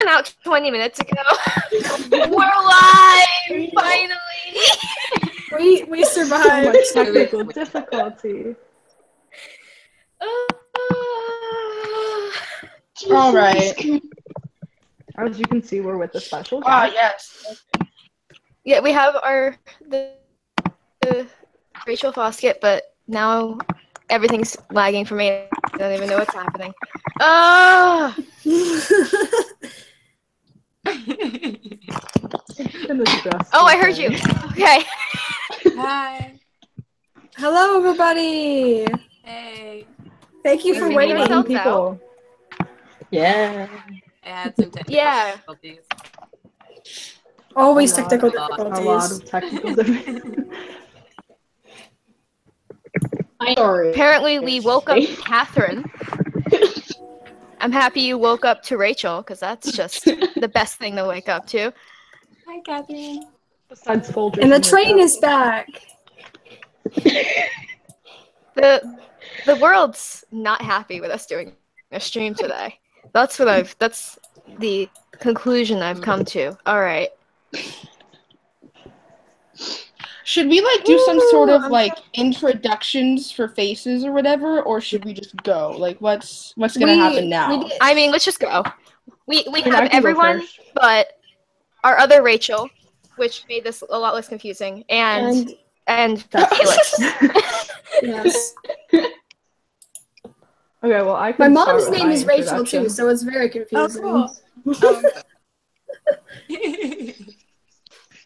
went out 20 minutes ago. We're live, finally. We survived. So much technical difficulty. All right. As you can see, we're with a special guest. Yes. Yeah, we have the Rachael Fosket, but now everything's lagging for me. I don't even know what's happening. Oh! Oh, I heard you. Okay. Hi. Hello, everybody. Hey. Thank you for Everything waiting. yourself People. Yeah. I had some technical difficulties. Always A lot. technical A lot difficulties. of technical difficulties. Sorry. Apparently, we woke up Catherine. I'm happy you woke up to Rachael, because that's just the best thing to wake up to. Hi, Catherine. Besides Folgers. And the train is back. The world's not happy with us doing a stream today. That's the conclusion I've come to. All right. Should we do some sort of introductions for faces or whatever, or should we just go? What's gonna happen now? I mean, let's just go. We I have can go everyone, first. but our other Rachael, which made this a lot less confusing, and Felix. Yes. Okay, well, I My can mom's start with name my is Rachel introduction. too, so it's very confusing.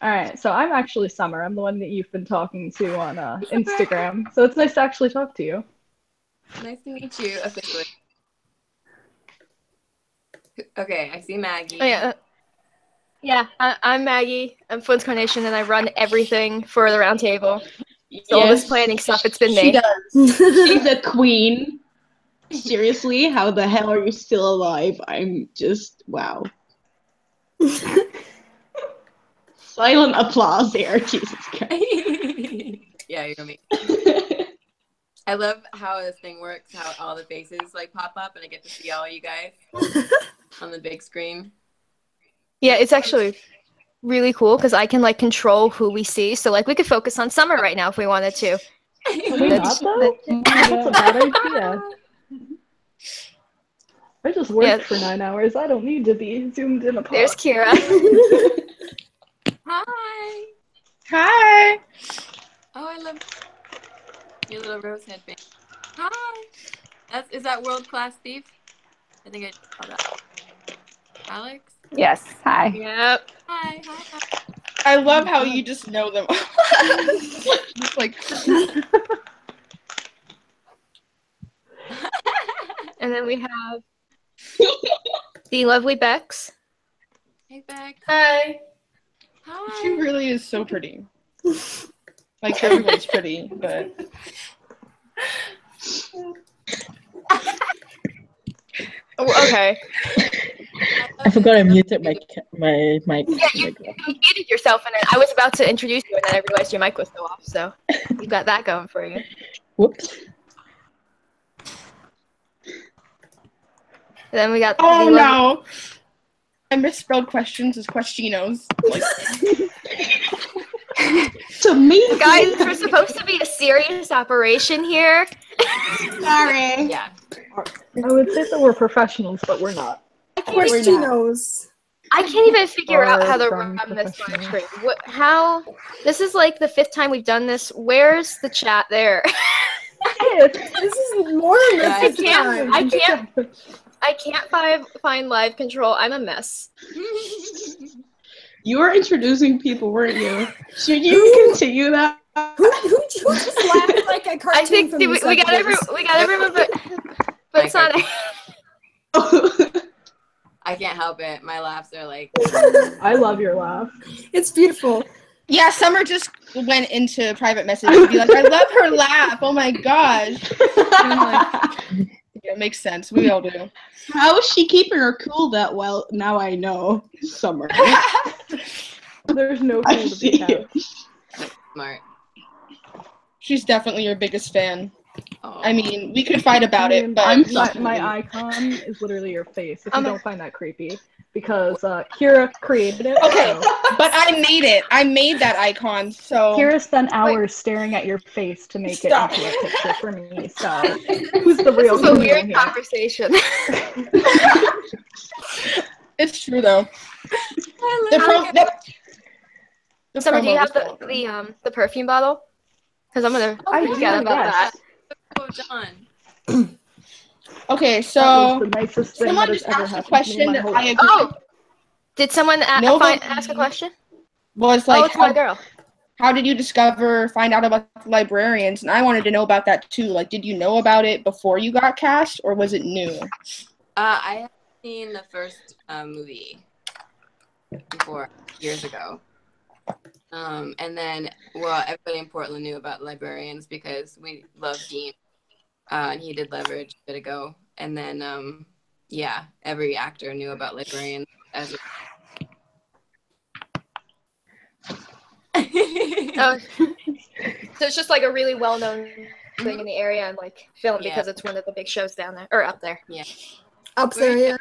Alright, so I'm actually Summer. I'm the one that you've been talking to on Instagram. So it's nice to actually talk to you. Nice to meet you officially. Okay, I see Maggie. Oh, yeah. Yeah, I'm Maggie. I'm Flynn's Carnation, and I run everything for the round table. So all this planning stuff, it's been me. She does. She's a queen. Seriously, how the hell are you still alive? I'm just, wow. Silent applause there, Jesus Christ. Yeah, you're me. I love how this thing works, how all the faces pop up and I get to see all you guys on the big screen. Yeah, it's actually really cool because I can control who we see. So we could focus on Summer right now if we wanted to. Can we not, though? That's a bad idea. I just worked for 9 hours. I don't need to be zoomed in upon. There's Kira. Hi. Hi. Oh, I love your little rose headband. Hi. Is that World Class Thief? I think I saw that. Alex? Yes. Hi. Yep. Hi. I love how you just know them. Just And then we have the lovely Becks. Hey, Becks. Hi. Hi. she really is so pretty. Everyone's pretty, but Oh, okay. I forgot I muted my mic. Yeah, you muted yourself, and then I was about to introduce you, and then I realized your mic was still off. So you got that going for you. Whoops. And then we got. oh the no, I misspelled questions as questionos. To me, Guys, we're supposed to be a serious operation here. Sorry. Yeah. I would say that we're professionals, but we're not. Of course she knows. I can't even figure out how to Far run from this live professional. stream. How? This is the 5th time we've done this. Where's the chat there? This is more than the Guys, 5th time. I can't find live control. I'm a mess. you were introducing people, weren't you? Should you continue that? Who just laughed like a cartoon I think from we the gotta remember, but Sanne. I can't help it. My laughs are I love your laugh. It's beautiful. Yeah, Summer just went into private message to be like, I love her laugh. Oh my gosh. Yeah, it makes sense. We all do. How is she keeping her cool that well? Now I know. Summer. There's no I cool to see be kept. smart. She's definitely your biggest fan. Oh. I mean, we could fight about it, but I'm my icon is literally your face. If you don't find that creepy. because Kira created it. Okay, So. but I made it. I made that icon, so... Kira spent hours staring at your face to make Stop. it into a picture for me. So who's the real This is a hero weird here? conversation. It's true, though. The Summer, do you promo have was the perfume bottle? Because I'm gonna I forget do, about yes. Oh, John. Okay, That so... was the nicest thing Someone that has just ever asked a happened to me question in my that whole I life. agree Oh, did someone Nobody- ask a question? was Oh, like, it's my girl. how did you find out about the Librarians? And I wanted to know about that too. Like, did you know about it before you got cast, or was it new? I have seen the first movie before, years ago. And then, well, everybody in Portland knew about Librarians because we love Dean. And he did Leverage a bit ago. And then, yeah, every actor knew about Librarians as Oh, so it's just like a really well-known thing in the area and like filmed Yeah. because it's one of the big shows down there or up there. Up there, yeah.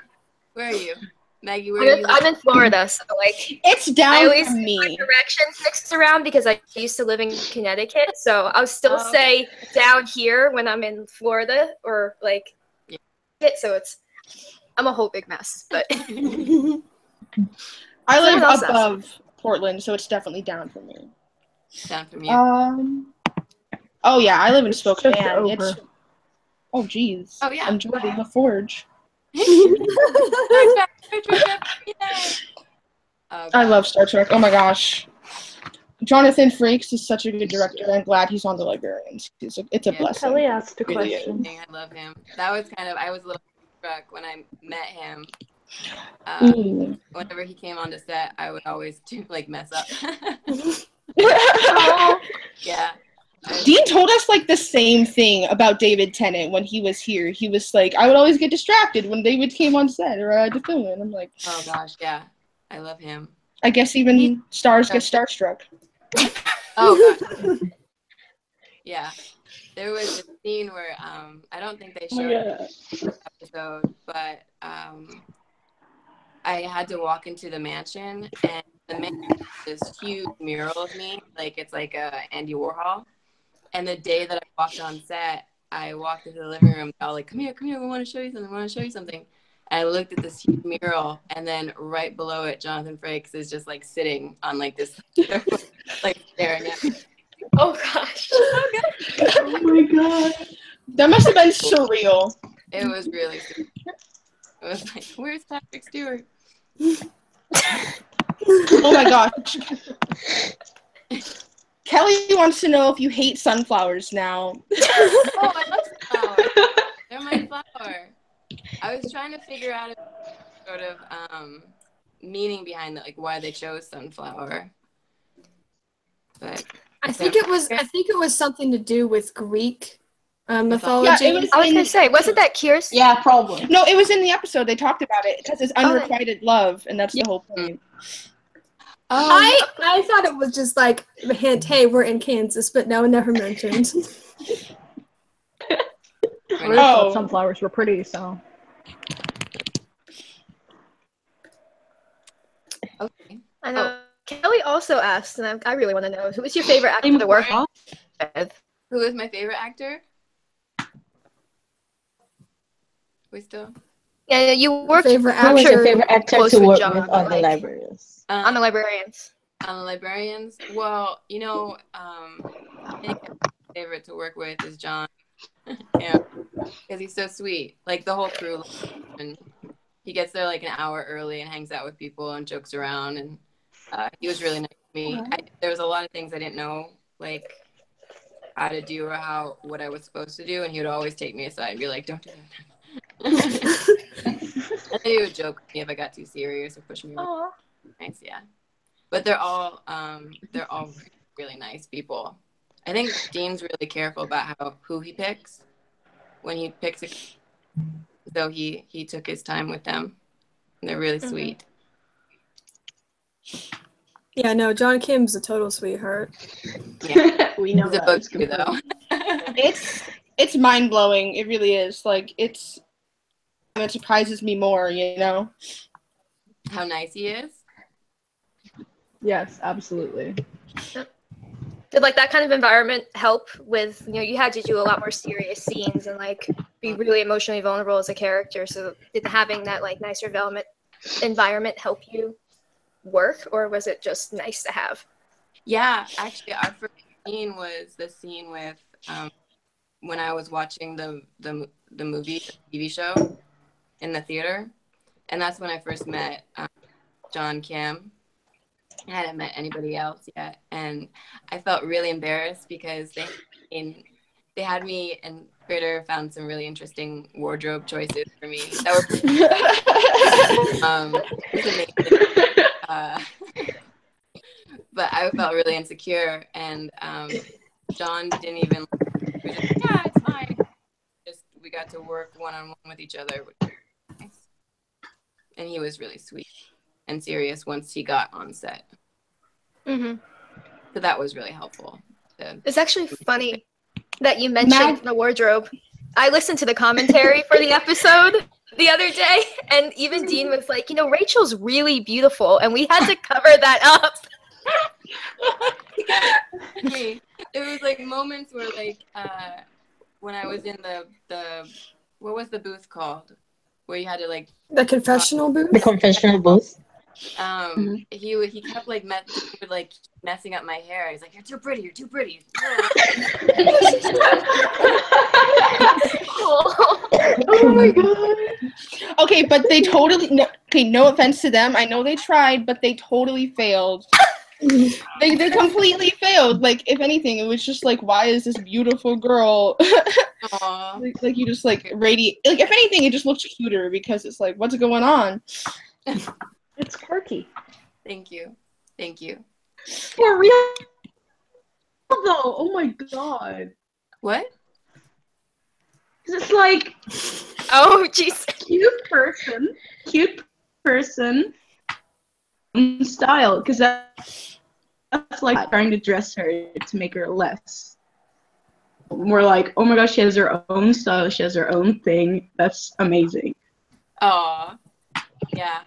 Where are you? Maggie, where are you? I'm in Florida, so like It's down I always from get my me. directions mixed around because I used to live in Connecticut, so I'll still Oh. say down here when I'm in Florida or like Yeah. so I'm a whole big mess, but I live Someone else above Portland, so it's definitely down from me. Down from you. Oh yeah, I live in It's just Spokane. over. Oh geez. Oh, yeah. I'm Jordan the Forge. I love Star Trek. Oh my gosh. Jonathan Frakes is such a good director. I'm glad he's on the Librarians. It's a blessing. Kelly asked a Really question. I love him. That was I was a little struck when I met him. Ooh. Whenever he came on the set, I would always mess up. Yeah. Dean told us like the same thing about David Tennant when he was here. He was like, I would always get distracted when David came on set or I had to film it. And I'm like, Oh gosh, yeah. I love him. I guess even stars get starstruck. Oh gosh. Yeah. There was a scene where I don't think they showed the episode, but I had to walk into the mansion and the mansion has this huge mural of me, like it's like Andy Warhol. And the day that I walked on set, I walked into the living room, all like, come here, we want to show you something. And I looked at this huge mural, and then right below it, Jonathan Frakes is just like sitting on like this, like staring at me. oh gosh. Oh my god. That must have been surreal. It was really surreal. It was like, where's Patrick Stewart? Oh my gosh. Kelly wants to know if you hate sunflowers now. Oh, I love sunflowers. They're my flower. I was trying to figure out a sort of meaning behind it, like why they chose sunflower. But I think it was something to do with Greek mythology. Yeah, it was I was gonna say, wasn't that Kier's? Yeah, probably. No, it was in the episode. They talked about it because it's unrequited love, and that's the whole point. I thought it was just like a hint, hey, we're in Kansas, but no, never mentioned. I always thought sunflowers were pretty, so. Okay. I know. Kelly also asked, and I really want to know, who was your favorite actor to work with? Who is my favorite actor? We still Yeah, you worked Favorite Who was your actor. favorite actor close to with work John, with on the like- Librarians? on the Librarians. on the Librarians. Well, I think my favorite to work with is John. Yeah, because he's so sweet. Like the whole crew, and he gets there like an hour early and hangs out with people and jokes around. And he was really nice to me. There was a lot of things I didn't know, like how to do or what I was supposed to do, and he would always take me aside and be like, "Don't do that." And then he would joke with me if I got too serious or push me around. Nice, yeah. But they're all really nice people. I think Dean's really careful about who he picks when he picks so he took his time with them. And they're really sweet. Yeah, no, John Kim's a total sweetheart. Yeah. We know He's a that. book It's too, though. It's mind blowing. It really is. Like it surprises me more. how nice he is. Yes, absolutely. Did like that kind of environment help with, you had to do a lot more serious scenes and like be really emotionally vulnerable as a character. So did having that like nicer environment help you work, or was it just nice to have? Yeah, actually, our first scene was the scene with when I was watching the movie, the TV show in the theater, and that's when I first met John Kim. I hadn't met anybody else yet, and I felt really embarrassed because they had me, and Critter found some really interesting wardrobe choices for me that were it was amazing. But I felt really insecure, and John didn't even. He was just, yeah, it's fine. Just we got to work one-on-one with each other, which was nice. And he was really sweet and serious once he got on set. Mm-hmm. So that was really helpful. It's actually funny that you mentioned the wardrobe. I listened to the commentary for the episode the other day, and even Dean was like, Rachel's really beautiful, and we had to cover that up. It was like moments where like when I was in the what was the booth called? Where you had to like The confessional booth? The confessional booth. He kept like messing up my hair. He's like, "You're too pretty. You're too pretty." Oh my god. Okay, but they totally no offense to them. I know they tried, but they totally failed. They completely failed. Like, if anything, it was just like, why is this beautiful girl like you just like radiate, like, if anything, it just looks cuter because it's like, what's going on? It's quirky. Thank you. For real though. Oh my god. What? Because it's like Oh, jeez. cute person style. Because that's like trying to dress her to make her less. More like, oh my gosh, she has her own style. She has her own thing. That's amazing. Aw. Yeah.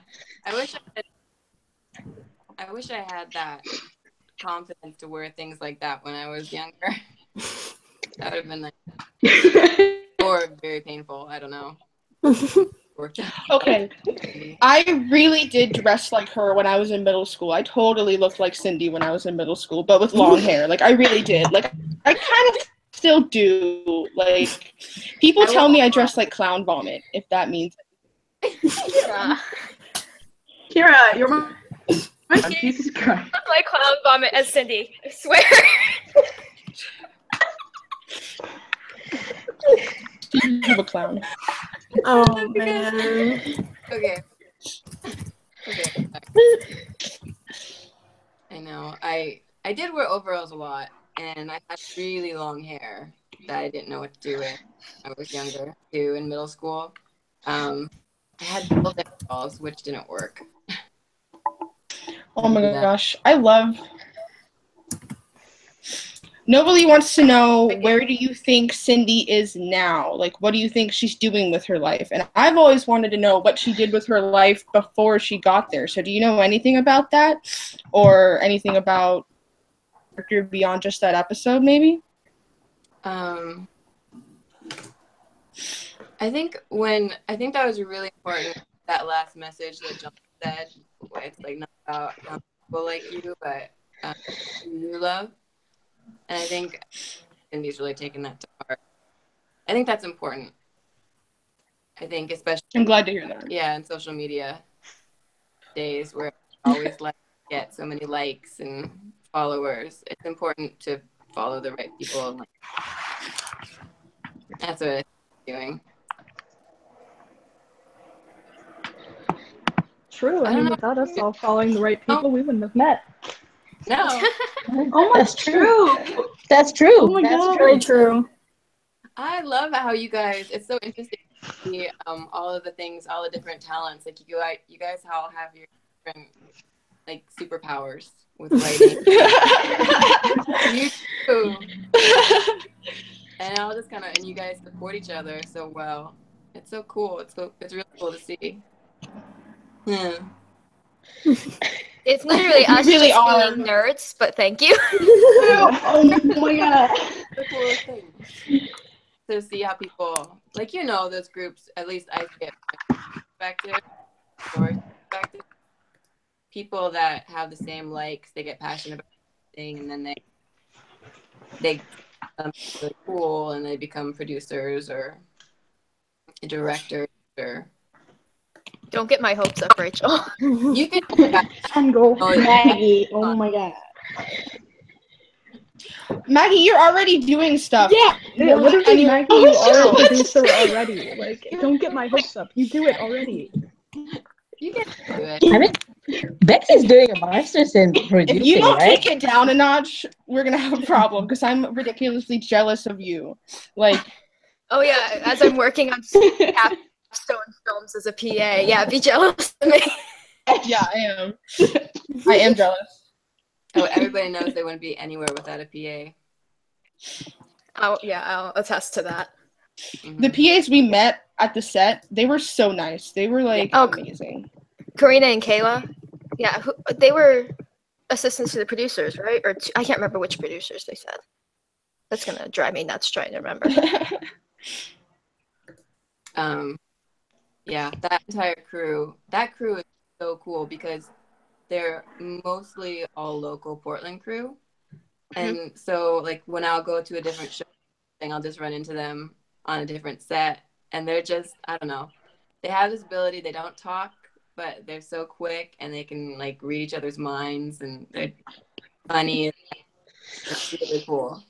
I wish I had that confidence to wear things like that when I was younger. That would have been nice. Or very painful. I don't know. Worked out. Okay. I really did dress like her when I was in middle school. I totally looked like Cindy when I was in middle school, but with long hair. Like, I really did. Like, I kind of still do. Like, people tell me I dress like Clown Vomit, if that means Kira, you're my Jesus Christ. I look like Clown Vomit as Cindy. I swear. of a clown. Oh, man. Okay. I know. I did wear overalls a lot, and I had really long hair that I didn't know what to do with when I was younger, too, in middle school. I had built-in overalls, which didn't work. Oh my gosh. I love... Nobody wants to know, where do you think Cindy is now? Like, what do you think she's doing with her life? And I've always wanted to know what she did with her life before she got there. So do you know anything about that? Or anything about her beyond just that episode, maybe? I think that was really important, that last message that John said. It's like not about people like you, but who you love. And I think Cindy's really taken that to heart. I think that's important. I think especially... I'm glad to hear that. Yeah, in social media days where always get so many likes and followers. It's important to follow the right people. That's what I'm doing. True. I mean, without us all following the right people, we wouldn't have met. No. Oh my, That's true. That's true. Oh my That's god. Very true. I love how you guys, it's so interesting to see all of the things, all the different talents. Like you guys all have your different like superpowers with writing. You too. And I'll just and you guys support each other so well. It's so cool. It's really cool to see. Yeah. It's literally us really just are. being nerds, but thank you. Oh my god. The coolest thing. To see how people, like, those groups, at least I get perspective, or perspective. People that have the same likes, they get passionate about thing, and then they become really cool, and they become producers or directors or. Don't get my hopes up, Rachel. You can. Angle. Maggie. Oh my god. Maggie, you're already doing stuff. Yeah. Yeah, literally, And Maggie, Oh, you are a shit. producer already. Like, don't get my hopes up. You do it already. You can do it. I mean, Becks is doing a master's in producing, if you don't right? take it down a notch, we're gonna have a problem because I'm ridiculously jealous of you. Like, Oh yeah, as I'm working on capstone films as a PA, yeah, be jealous of me. yeah, I am. I am jealous. Oh, everybody knows they wouldn't be anywhere without a PA. Oh yeah, I'll attest to that. Mhm. The PAs we met at the set, they were so nice. They were like Oh, amazing. Karina and Kayla, yeah, they were assistants to the producers, right? Or I can't remember which producers they said. That's gonna drive me nuts trying to remember. Yeah, that entire crew. That crew is so cool because they're mostly all local Portland crew. And so, like, when I'll go to a different show, I'll just run into them on a different set. And they're just, I don't know, they have this ability. They don't talk, but they're so quick and they can, like, read each other's minds, and they're funny. It's really cool.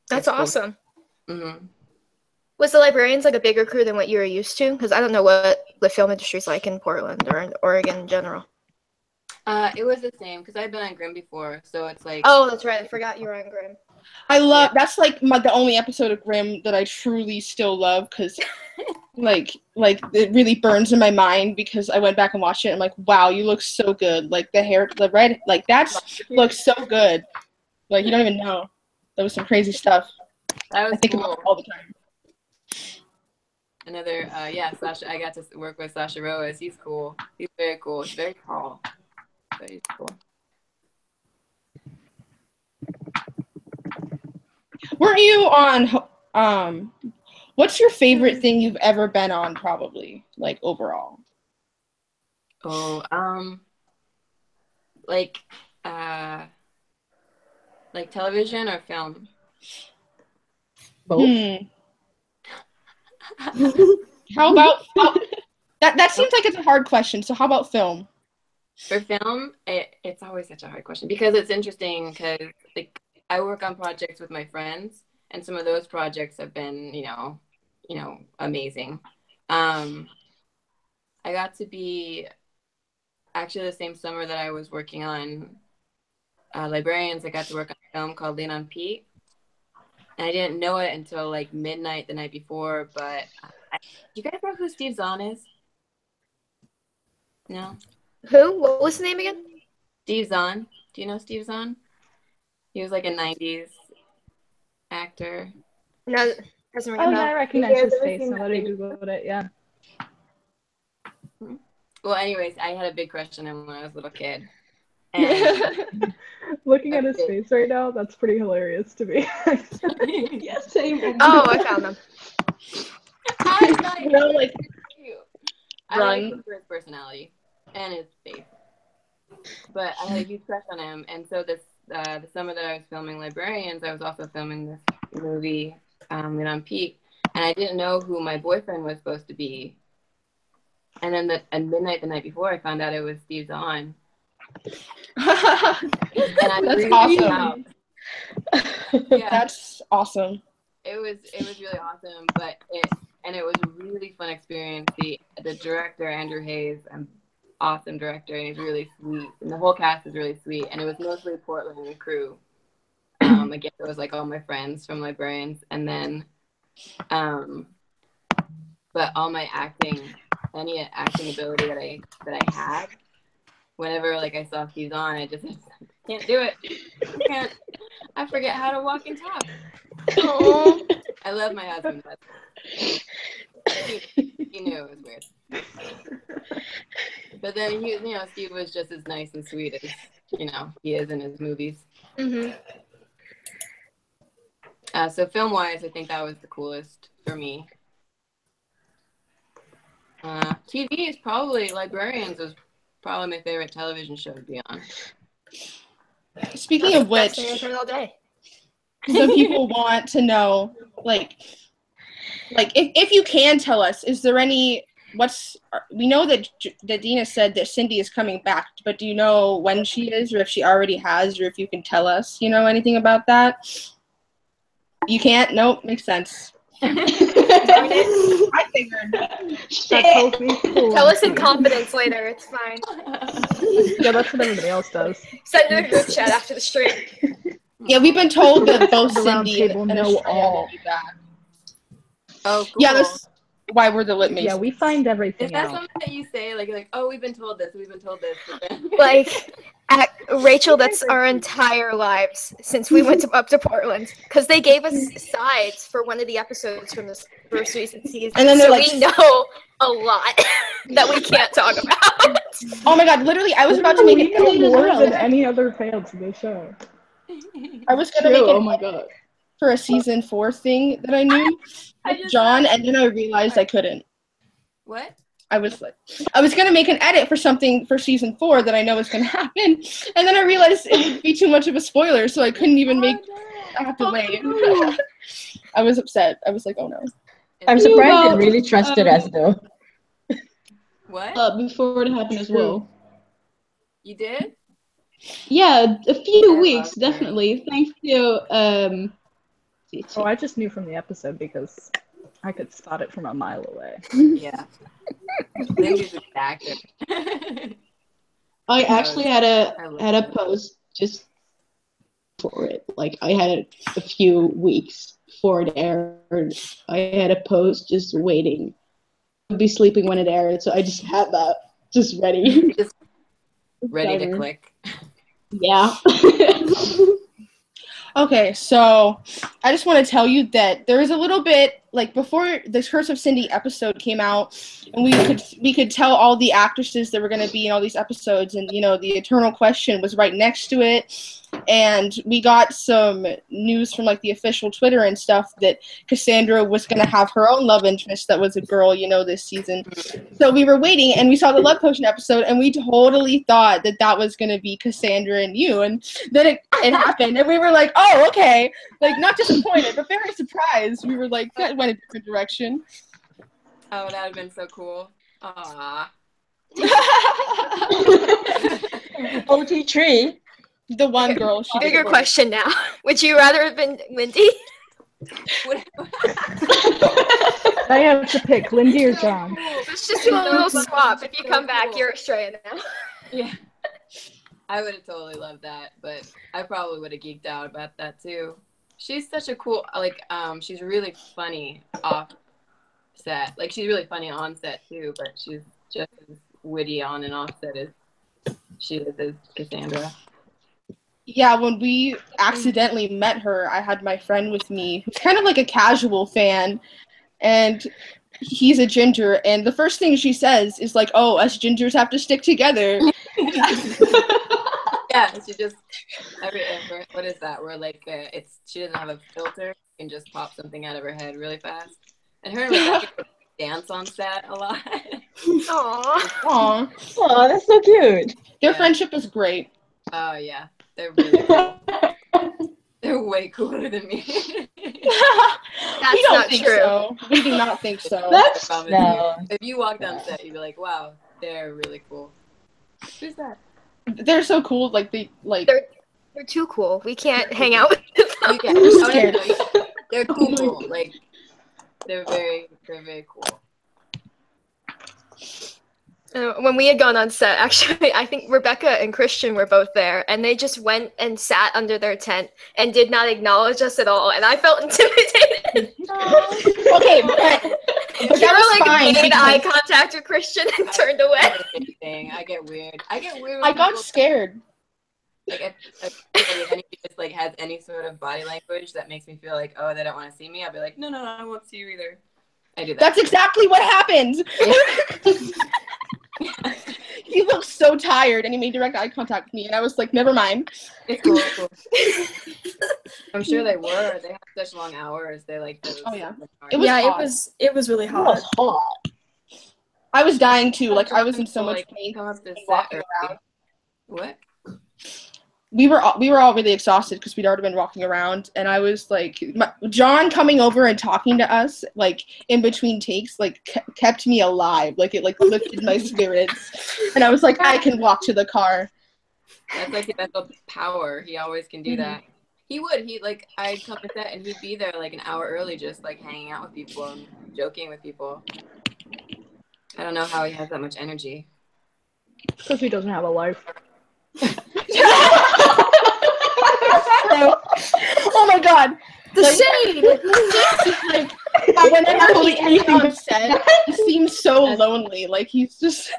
That's It's cool. awesome. Mm-hmm. Was the Librarians like a bigger crew than what you were used to? Because I don't know what the film industry is like in Portland or in Oregon in general. It was the same because I've been on Grimm before, so it's like. Oh, that's right. I forgot you were on Grimm. I love that's like the only episode of Grimm that I truly still love because like it really burns in my mind because I went back and watched it and I'm like, wow, you look so good. Like the hair, the red, like looks so good. Like you don't even know. That was some crazy stuff. That was I think cool. about it all the time. Another, Sasha. I got to work with Sasha Rose. He's cool. He's very cool. He's very tall, but he's cool. Weren't you on? What's your favorite thing you've ever been on? Probably like overall. Oh, like television or film? Both. How about that seems like it's a hard question. So how about film? For film, it's always such a hard question because it's interesting because like I work on projects with my friends, and some of those projects have been, amazing. I got to be actually the same summer that I was working on Librarians. I got to work on a film called Lean on Pete, and I didn't know it until like midnight the night before. But do you guys know who Steve Zahn is? No. Who? What was the name again? Steve Zahn. Do you know Steve Zahn? He was like a 90s actor. No, doesn't ring a Oh, bell. yeah, I recognize his face now that I Googled it, yeah. Well, anyways, I had a big crush on him when I was a little kid. And Looking at his face right now, that's pretty hilarious to me. Yes, same. Oh, I found them. I like You know, like I like him for his personality and his face. But I had a huge crush on him, and so this the summer that I was filming Librarians, I was also filming this movie, Lean on Pete, and I didn't know who my boyfriend was supposed to be. And then at midnight the night before, I found out it was Steve Zahn. And I That's freaked awesome. out. Yeah, That's awesome. it was really awesome, but it was a really fun experience. The director, Andrew Hayes, an awesome director, and he's really sweet, and the whole cast is really sweet, and it was mostly Portland crew. Again, it was like all my friends from Librarians, and then but all my any acting ability that I had, whenever like I saw Steve on, I just can't do it. I forget how to walk and talk. I love my husband, but he knew it was weird. But then Steve was just as nice and sweet as he is in his movies. Mm-hmm. So film-wise, I think that was the coolest for me. TV is probably Librarians was probably my favorite television show to be on. Speaking of which, all day. some people want to know, like if you can tell us, is there any? We know that Dina said that Cindy is coming back, but do you know when she is, or if she already has, or if you can tell us, anything about that? You can't? Nope, makes sense. I figured. Tell us in confidence later. It's fine. Yeah, that's what everybody else does. Send it in a group chat after the stream. Yeah, we've been told that both The round Cindy table and know Australia all. will be back. Oh, cool. Yeah, that's why we're the Lit Yeah, Masons. we find everything Is that out. something that you say? Like, oh, we've been told this, but then... Like, Rachel, that's our entire lives since we went up to Portland. Because they gave us sides for one of the episodes from this first recent season. And then they're so like, we know a lot that we can't talk about. oh my god, literally, I was about to make We an know edit as more well. than any other fans of the show. I was going to True, make oh an my edit god. for a season 4 thing that I knew with John, and then I realized I couldn't. What? I was going to make an edit for something for season 4 that I know is going to happen, and then I realized it would be too much of a spoiler, so I couldn't even I have to wait. I was upset. I was like, oh no. I'm surprised they really trusted us, though. What? Before it happened as well. You did? Yeah, a few I weeks, love her. definitely. Thanks to Oh, I just knew from the episode because I could spot it from a mile away. Yeah. Lindy's a good actor. I actually had I love a it. post just for it. Like I had a few weeks before it aired. I had a post just waiting. I'd be sleeping when it aired, so I just had that just ready. Just ready to click. Yeah. Okay, so I just want to tell you that there is a little bit, like, before the Curse of Cindy episode came out, and we could tell all the actresses that were going to be in all these episodes, and the Eternal Question was right next to it, and we got some news from, like, the official Twitter and stuff that Cassandra was going to have her own love interest that was a girl, this season. So we were waiting, and we saw the Love Potion episode, and we totally thought that was going to be Cassandra and you, and then it happened, and we were like, oh, okay, like, not disappointed, but very surprised. We were like, that went a different direction. Oh, that would have been so cool. Aww. OT3. The one girl. Bigger question now. Would you rather have been Lindy? I have to pick Lindy or John. Let's just do a little swap. If you come back, you're Australian now. Yeah. I would have totally loved that, but I probably would have geeked out about that too. She's such a cool, she's really funny off set. Like, she's really funny on set too, but she's just as witty on and off set as she is as Cassandra. Yeah, when we accidentally met her, I had my friend with me who's kind of like a casual fan, and he's a ginger, and the first thing she says is like, oh, us gingers have to stick together. Yeah, she just what is that? Where she doesn't have a filter, you can just pop something out of her head really fast. And her and Rebecca dance on set a lot. Aww. Oh, that's so cute. Their friendship is great. Oh yeah, they're really cool. They're way cooler than me. That's we don't not think true. so. We do not think so. No. If you walked on set, you'd be like, wow, they're really cool. Who's that? They're so cool. Like They're too cool. We can't hang out with them. You can. We're scared. They're cool. Like, they're very cool. When we had gone on set, actually, I think Rebecca and Christian were both there, and they just went and sat under their tent and did not acknowledge us at all, and I felt intimidated. Okay, but They that was were fine. made because eye contact with Christian and turned away. I get weird. when I got people- scared. Like, if anybody just has any sort of body language that makes me feel like, oh, they don't want to see me, I'll be like, no, I won't see you either. I do that. That's exactly what happened. He looked so tired, and he made direct eye contact with me, and I was like, never mind. It's cool. I'm sure they were. They had such long hours. They like. Oh, yeah. It was yeah, hot. it was really It was hot. hot. I was dying too. Like, I was in so much like, pain. come up to Walking set around. What? We were all really exhausted because we'd already been walking around, and I was like, John coming over and talking to us like in between takes like kept me alive. Like it like lifted my spirits, and I was like, I can walk to the car. That's like his mental power. He always can do that. He like I'd come to set and he'd be there like an hour early, just like hanging out with people and joking with people. I don't know how he has that much energy. Because he doesn't have a life. Oh my god. The shade! Like, whenever he's on set, he seems so lonely. Like, he's just...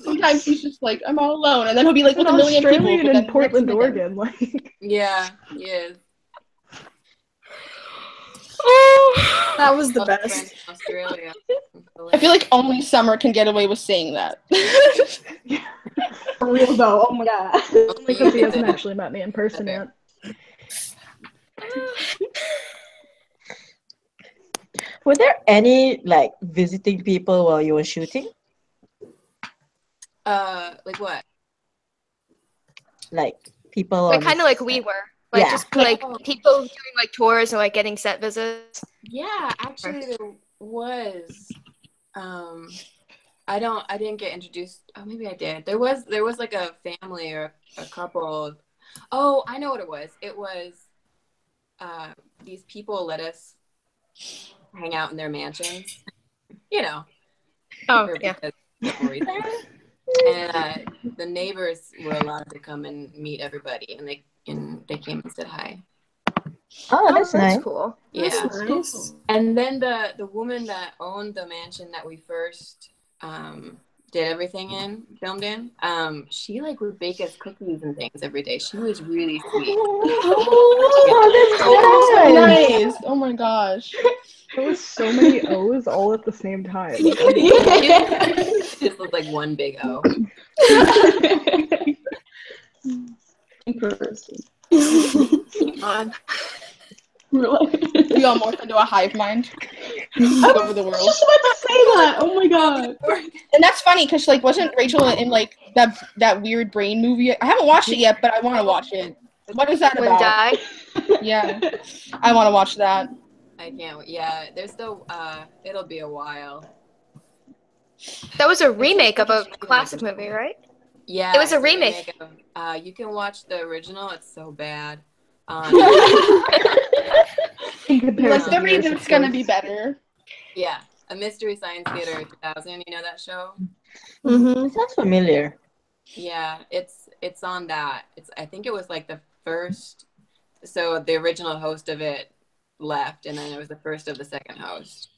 Sometimes he's just like, I'm all alone. And then he'll be like with a million people. Australian But in then Portland, next minute- Oregon. Like, Yeah, he is. That was the Friends best. in Australia. I feel like only Summer can get away with saying that. For real though. Oh my god. only because he hasn't actually met me in person Okay. yet. Were there any like visiting people while you were shooting? Like what? Like people Like on kind of like we were. Like Yeah. just like people doing like tours or like getting set visits. Yeah, actually there was. I didn't get introduced. Oh, maybe I did. There was like a family or a couple. Oh, I know what it was. It was these people let us hang out in their mansions. You know. Oh, yeah. And the neighbors were allowed to come and meet everybody, and they came and said hi. Oh, that's nice. Cool. Yeah. That's nice. And then the woman that owned the mansion that we first did everything filmed in, she like would bake us cookies and things every day. She was really sweet. Oh, So that's nice. nice. Oh my gosh. There was so many O's all at the same time. Just looked like one big O. We all morphed into a hive mind over the world. Just about to say that. Oh my god. And that's funny because like wasn't Rachel in like that weird brain movie? I haven't watched it yet, but I want to watch it. What is that When about? die. Yeah, I want to watch that. I can't. Yeah, there's still. It'll be a while. That was a remake of a classic movie, right? Yeah, It was a it's remake. of, you can watch the original. It's so bad. In comparison Like the to yours, reboot's of gonna course. be better. Yeah, a Mystery Science Theater 2000. You know that show? Mm-hmm. It sounds familiar. Yeah, it's on that. I think it was like the first. So the original host of it left, and then it was the first of the second host.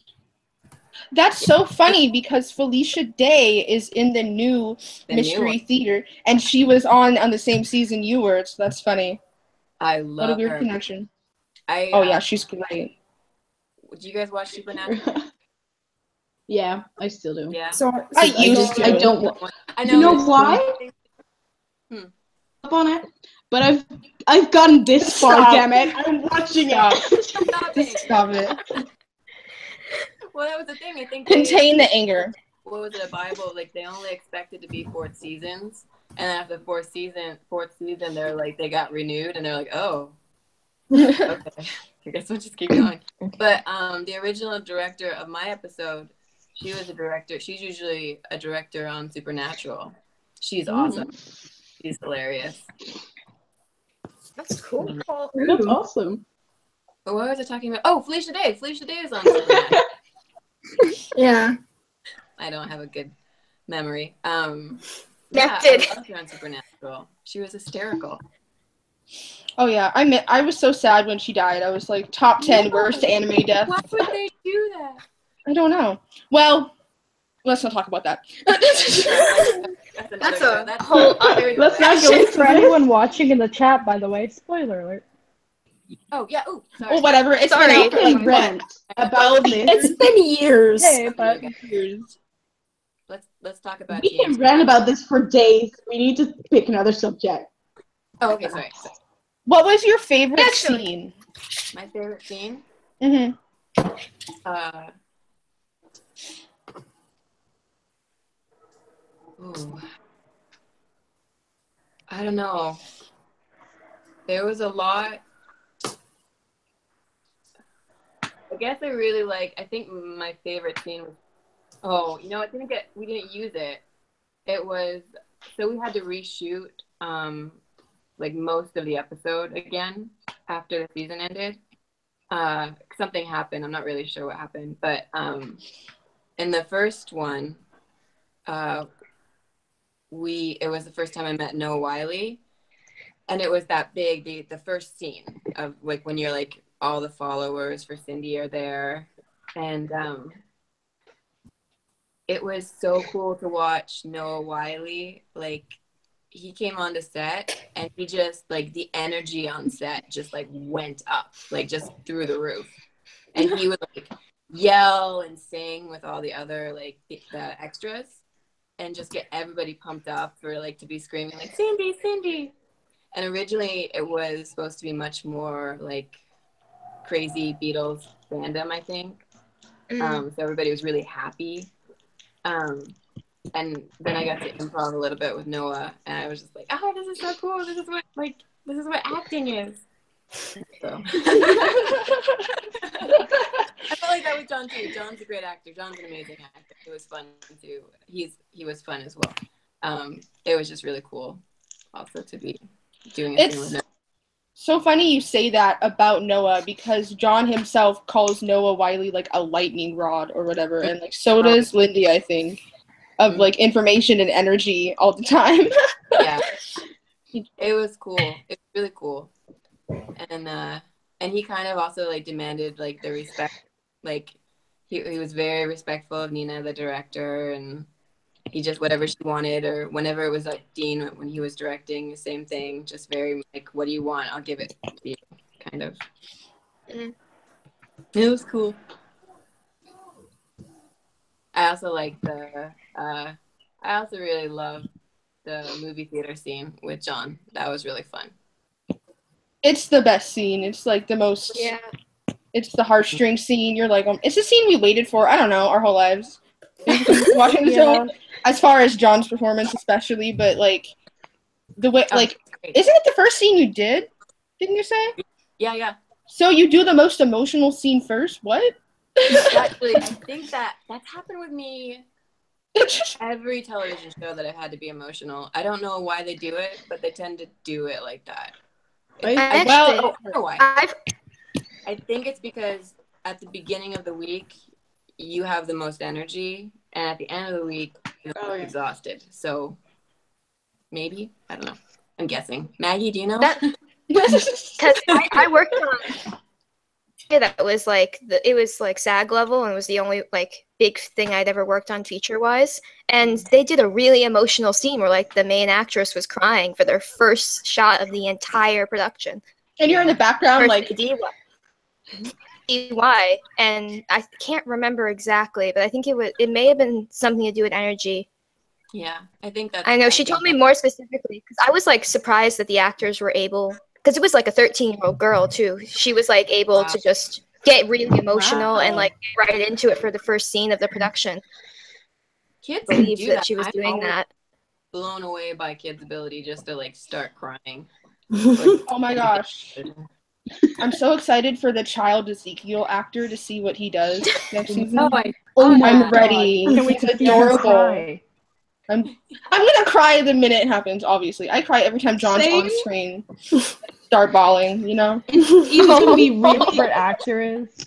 That's so funny because Felicia Day is in the new The Mystery new Theater, and she was on the same season you were. So that's funny. I What a love weird her. connection. Oh Oh yeah, she's great. Do you guys watch Supernatural? Yeah, I still do. Yeah. So I used to. I don't. I know. You know why? Up on it. But I've gotten this far. Stop. Damn it! I'm watching Stop. it. Stop it. Stop it. Well, that was the thing. I think Contain the anger. what was it, a Bible? Like they only expected to be 4 seasons, and then after the fourth season, they're like they got renewed, and they're like, oh, okay, I guess we'll just keep going. But the original director of my episode, she was a director. She's usually a director on Supernatural. She's awesome. She's hilarious. That's cool. That's awesome. But what was I talking about? Oh, Felicia Day. Felicia Day is on Supernatural. yeah. I don't have a good memory. That did. I loved her on Supernatural. She was hysterical. Oh yeah, I was so sad when she died. I was like top 10 worst anime death. Why would they do that? I don't know. Well, let's not talk about that. That's a whole other. Let's not go for anyone watching in the chat, by the way. Spoiler alert. Oh yeah. Oh, sorry. Or whatever. It's Sorry. been out for like what? Rant about this. It's been years. Hey, but Years. Let's talk about We can TNT. rant about this for days. We need to pick another subject. Oh, okay, sorry. What was your favorite Actually- scene? My favorite scene. Mm-hmm. Ooh. I don't know. There was a lot. I guess I really I think my favorite scene was. Oh, we didn't use it. It was so we had to reshoot most of the episode again after the season ended. Something happened. I'm not really sure what happened, but in the first one, it was the first time I met Noah Wiley, and it was that big the first scene of when you're all the followers for Cindy are there, and it was so cool to watch Noah Wiley. He came on the set and he just the energy on set just went up, just through the roof. And he would yell and sing with all the other the extras and just get everybody pumped up for to be screaming Cindy, Cindy. And originally it was supposed to be much more crazy Beatles fandom, I think. So everybody was really happy. And then I got to improv a little bit with Noah, and I was just oh, this is so cool. This is what acting is. So I felt like that with John too. John's a great actor. John's an amazing actor. It was fun too. He was fun as well. It was just really cool also to be doing a scene with Noah. So funny you say that about Noah, because John himself calls Noah Wiley a lightning rod or whatever, and so does Lindy, I think, of information and energy all the time. Yeah, it was cool. It was really cool, and he kind of also demanded the respect. He was very respectful of Nina, the director, and he just whatever she wanted, or whenever it was Dean when he was directing, the same thing. Just very what do you want? I'll give it to you, kind of. Mm-hmm. It was cool. I also I also really love the movie theater scene with John. That was really fun. It's the best scene. It's the most. Yeah. It's the heartstring scene. You're it's a scene we waited for. I don't know, our whole lives. Watching the show, as far as John's performance especially, but the way isn't it the first scene you did? Didn't you say? Yeah. So you do the most emotional scene first? What? Actually, I think that's happened with me every television show that I've had to be emotional. I don't know why they do it, but they tend to do it like that. I don't know why. I think it's because at the beginning of the week you have the most energy, and at the end of the week you're exhausted. So maybe, I don't know. I'm guessing. Maggie, do you know? Because I worked on that was it was SAG level, and it was the only big thing I'd ever worked on feature wise, and they did a really emotional scene where the main actress was crying for their first shot of the entire production, and you're in the background DY, and I can't remember exactly, but I think it may have been something to do with energy. Yeah, I think that's. I know she told me more specifically, because I was surprised that the actors were able, because it was a 13-year-old girl too. She was able to just get really emotional and get right into it for the first scene of the production. Kids believe do that she was doing that. Blown away by kids' ability just to start crying. Oh my gosh. I'm so excited for the child Ezekiel actor to see what he does next season. I'm ready. It's adorable. I'm gonna cry the minute it happens, obviously. I cry every time John's on screen. Start bawling, He's gonna be really favorite actor is.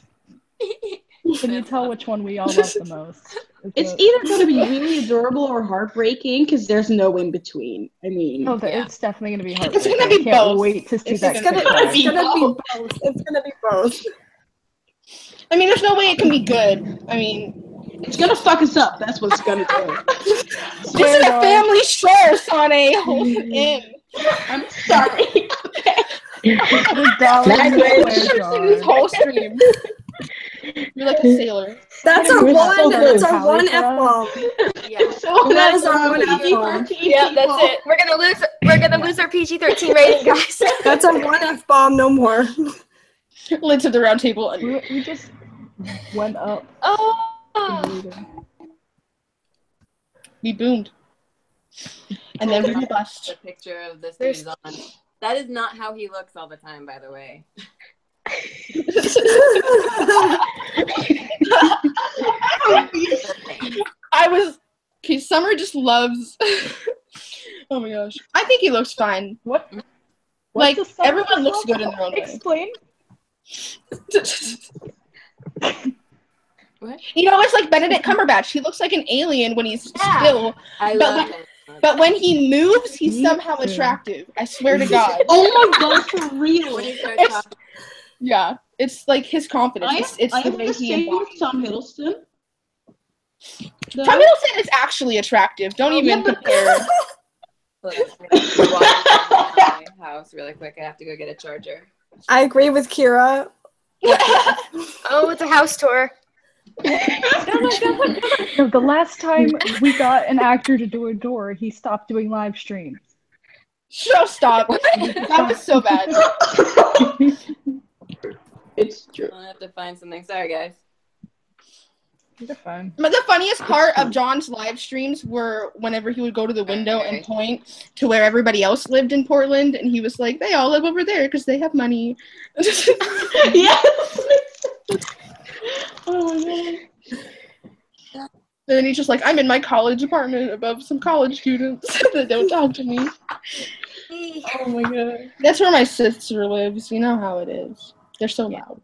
Can you tell which one we all love the most? It's either going to be really adorable or heartbreaking, because there's no in between. I mean, it's definitely going to be heartbreaking. It's going to be both. I can't wait to see that. It's going to be both. I mean, there's no way it can be good. I mean, it's going to fuck us up. That's what's going to do. This is a family show, Sanne. Hold it in. I'm sorry. Okay. The dollar Language. This whole stream. You're like a sailor. That's It our was one. so That's good. our one F bomb. Yeah. So That is our one F bomb. Yeah, that's it. We're gonna lose our PG-13 rating, guys. That's our one F bomb. No more. Lid to the round table. We just went up. Oh. We boomed. And then we bust. The picture of this dude's on. That is not how he looks all the time, by the way. Okay, Summer just loves. Oh my gosh. I think he looks fine. What? Like, What's the summer everyone looks look? good in their own way. Explain. What? You know, it's like Benedict Cumberbatch. He looks like an alien when he's still. I But love when- him. But when he moves, he's Me somehow too. attractive. I swear to God. Oh my god, for real. When he starts It's- talking, Yeah, it's like his confidence. It's I the have way the he same with embodies. Tom Hiddleston. Tom Hiddleston is actually attractive. Don't even Yeah, but- compare. hold on, I'm gonna walk around my house really quick. I have to go get a charger. I agree with Kira. Oh, it's a house tour. No, the last time we got an actor to do a door, he stopped doing live streams. So stop. That was so bad. It's true. I'll have to find something. Sorry, guys. You're fine. But the funniest part of John's live streams were whenever he would go to the window and point to where everybody else lived in Portland, and he was like, "They all live over there because they have money." Yes. Oh my god. And then he's just like, "I'm in my college apartment above some college students that don't talk to me." Oh my god. That's where my sister lives. You know how it is. They're so loud.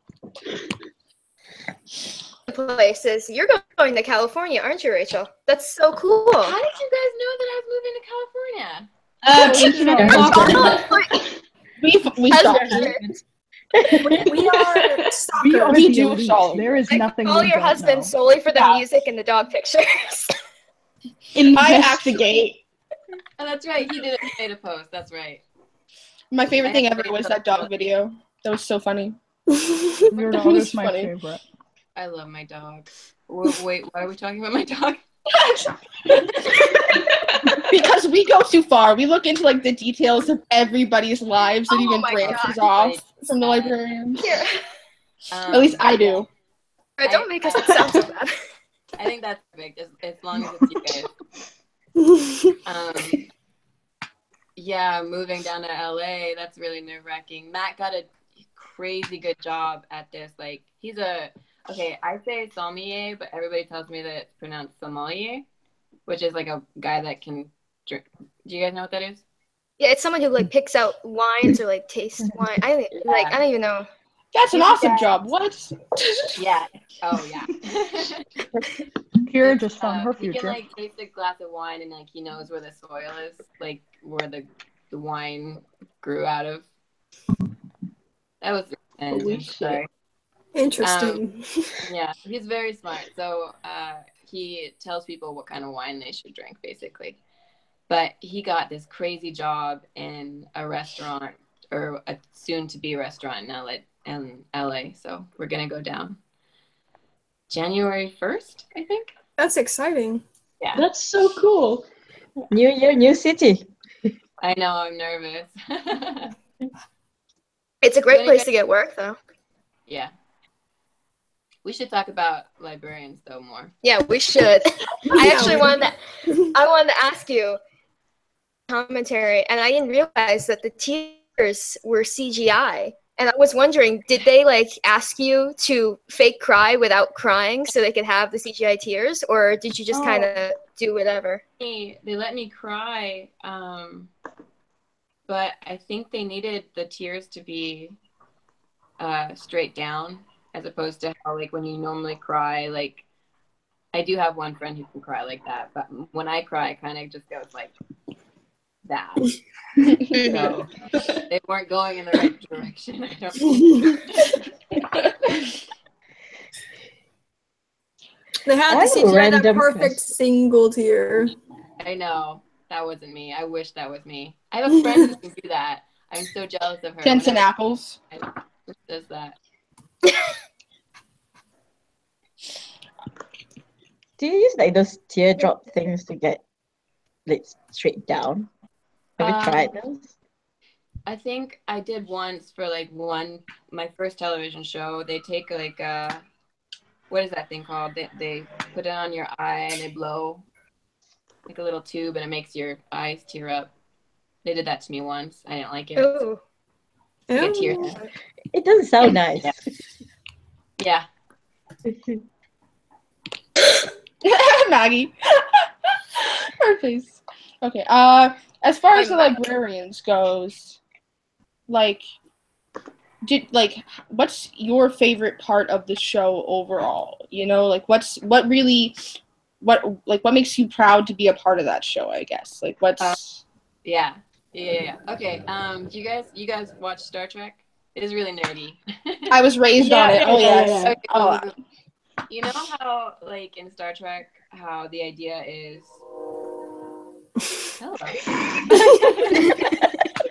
Places. You're going to California, aren't you, Rachel? That's so cool. How did you guys know that I was moving to California? We stalked her. We are We stalkers. are We the do elite. follow. There is I nothing call we your don't husband know. solely for the Yeah. music and the dog pictures. Investigate. Oh, that's right. He made a post. That's right. My favorite thing ever was that dog video. That was so funny. Your It dog was is my funny. favorite. I love my dog. Wait, why are we talking about my dog? Because we go too far. We look into like the details of everybody's lives and Oh even my branches God. off from the librarians. Here. At least I do. Don't make us sound so bad. I think that's perfect, as long as it's you guys. Yeah, moving down to LA, that's really nerve-wracking. Matt got a crazy good job at this. Like, he's I say sommelier, but everybody tells me that it's pronounced sommelier, which is like a guy that can drink. Do you guys know what that is? Yeah, it's someone who like picks out wines or like tastes wine. I don't even know. That's an awesome job. What? Yeah. Oh, yeah. Kira just found her He can future. like taste a glass of wine and like he knows where the soil is, like where the wine grew out of. That was Holy shit. sorry. Interesting. Yeah, he's very smart. So he tells people what kind of wine they should drink, basically. But he got this crazy job in a restaurant, or a soon-to-be restaurant in LA. So we're gonna go down January 1st, I think. That's exciting. Yeah, That's so cool. New year, new city. I know. I'm nervous. It's a great When you place guys- to get work, though. Yeah. We should talk about librarians though more. Yeah, we should. I actually wanted to ask you commentary, and I didn't realize that the tears were CGI. And I was wondering, did they like ask you to fake cry without crying so they could have the CGI tears, or did you just kind of do whatever? They let me cry, but I think they needed the tears to be straight down, as opposed to how like when you normally cry, like I do have one friend who can cry like that, but when I cry, it kind of just goes like that. So they weren't going in the right direction. I don't think. They had I to have a CGI that random perfect question. single tear. I know. That wasn't me. I wish that was me. I have a friend who can do that. I'm so jealous of her. Jensen Apples. Who does that? Do you use like those teardrop things to get like straight down? Have you tried those? I think I did once for like my first television show. They take like what is that thing called? They put it on your eye and they blow like a little tube and it makes your eyes tear up. They did that to me once. I didn't like it. Ooh. Like a tear. It doesn't sound nice. Yeah. Maggie. Her face. Okay. As far as the Librarians goes, like, what's your favorite part of the show overall? You know, like what makes you proud to be a part of that show? I guess. Like, what's Yeah. Okay. Do you guys watch Star Trek? It is really nerdy. I was raised on it. Oh yes. Yeah. Okay, Oh. You know how, like, in Star Trek, how the idea is... Hello.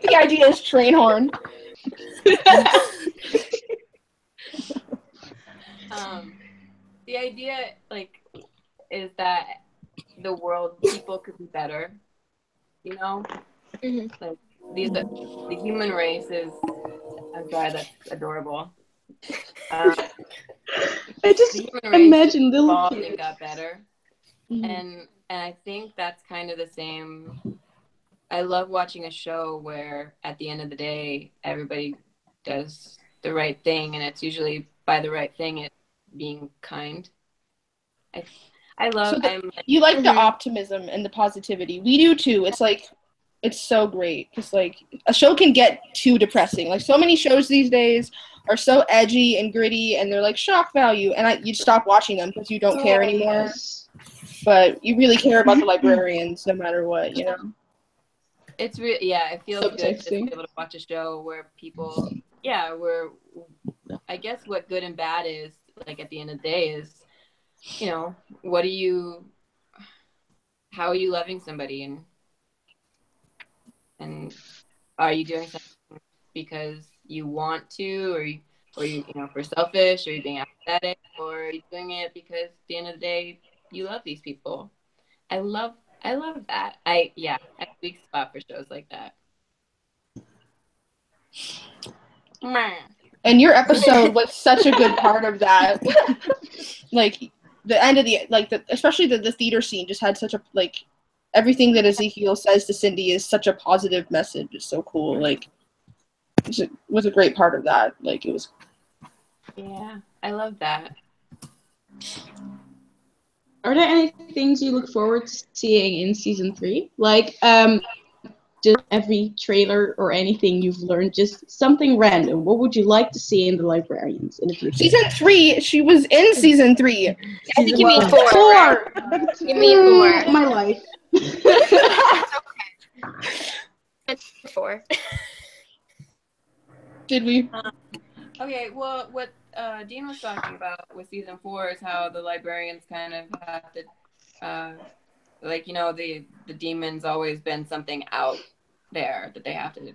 The idea is train horn. The idea, like, is that the people could be better, you know? Mm-hmm. Like, the human race is... I'm sorry, that's adorable. I just imagine little evolved kids. and got better, and I think that's kind of the same. I love watching a show where at the end of the day everybody does the right thing, and it's usually by the right thing it's being kind. I love. You like the optimism and the positivity. We do too. It's like it's so great because like a show can get too depressing. Like so many shows these days are so edgy and gritty, and they're like shock value, and you stop watching them because you don't care anymore. Yes. But you really care about the Librarians no matter what, you know. It's really it feels good to Subtexting. be able to watch a show where people where I guess what good and bad is, like at the end of the day, is, you know, how are you loving somebody, and are you doing something because you want to, or you know, for selfish, or you being apathetic, or are you doing it because at the end of the day you love these people? I love that. I have a weak spot for shows like that. And your episode was such a good part of that. Like the end of especially the theater scene just had such a everything that Ezekiel says to Cindy is such a positive message. It's so cool. Like it was a great part of that. Like it was. Yeah, I love that. Are there any things you look forward to seeing in season 3? Like, just every trailer or anything you've learned, just something random. What would you like to see in the Librarians in the future? Season 3. She was in season 3. I think you mean 4. 4. You mean 4. My life. It's 4. Did we? Okay, well, what Dean was talking about with season 4 is how the Librarians kind of have to, like, you know, the demon's always been something out there that they have to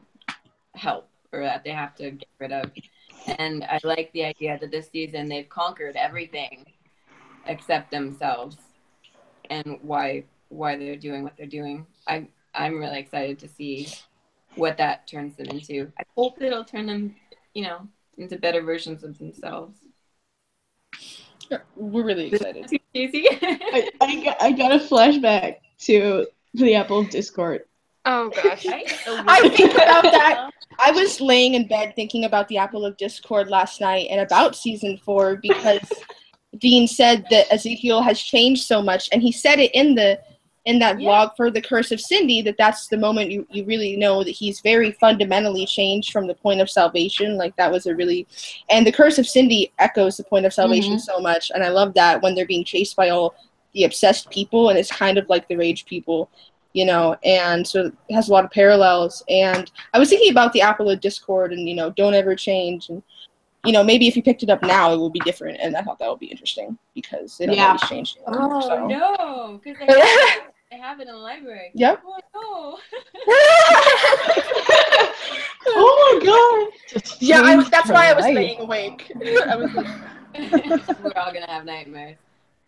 help or that they have to get rid of. And I like the idea that this season they've conquered everything except themselves and why they're doing what they're doing. I'm really excited to see what that turns them into. I hope it'll turn them, you know, into better versions of themselves. We're really excited. Too easy. I got a flashback to the Apple Discord. Oh gosh. I think about that. I was laying in bed thinking about the Apple of Discord last night and about season 4 because Dean said that Ezekiel has changed so much, and he said it in that vlog for The Curse of Cindy, that's the moment you really know that he's very fundamentally changed from the point of salvation. Like that was and The Curse of Cindy echoes the point of salvation so much, and I love that when they're being chased by all the obsessed people, and it's kind of like the rage people, you know, and so it has a lot of parallels. And I was thinking about the Apple of Discord and, you know, don't ever change, and you know, maybe if you picked it up now, it would be different, and I thought that would be interesting because they don't always change. No, because they have it in the library. Yep. Oh, no. Yeah, changed that's her why I was life. laying awake. I was like, We're all gonna have nightmares.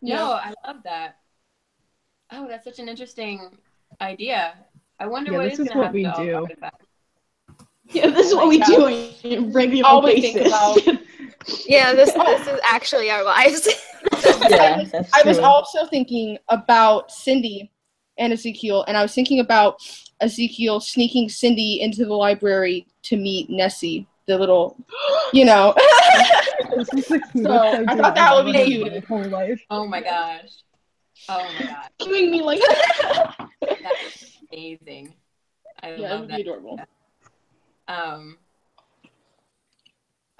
Yeah. No, I love that. Oh, that's such an interesting idea. I wonder Yeah, what this is is gonna what happen we to all do. artifacts. Yeah, this is Oh what my we God. do on a regular Always think basis. about- Yeah, this is actually our lives. Yeah, that's I was true. also thinking about Cindy and Ezekiel, and I was thinking about Ezekiel sneaking Cindy into the library to meet Nessie, the little, you know. This is the cutest So, I idea thought that I've would be ever heard cute. in my whole life. Oh my gosh. Oh my god. Doing me like that. That's amazing. I Yeah, it love would that. be adorable.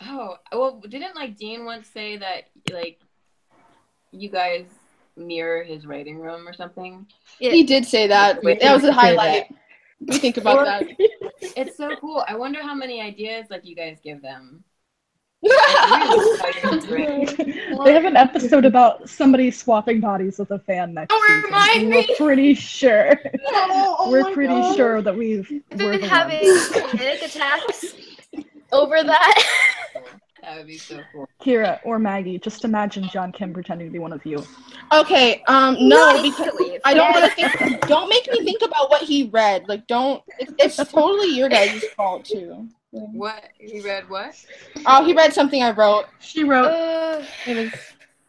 Oh, well, didn't like Dean once say that like you guys mirror his writing room or something? Yeah. He did say that. Wait, That was a did say highlight. We think about that. It's so cool. I wonder how many ideas like you guys give them. They have an episode about somebody swapping bodies with a fan next Don't season. remind We're me! pretty sure. Oh We're my pretty God. sure that we're Been the having ones. panic attacks over that. That would be so cool. Kira or Maggie, just imagine John Kim pretending to be one of you. Okay, no, He because needs to leave. I don't want to think. Don't make me think about what he read. Like, don't. It's totally your guys' fault too. What? He read what? Oh, he read something I wrote. She wrote It was.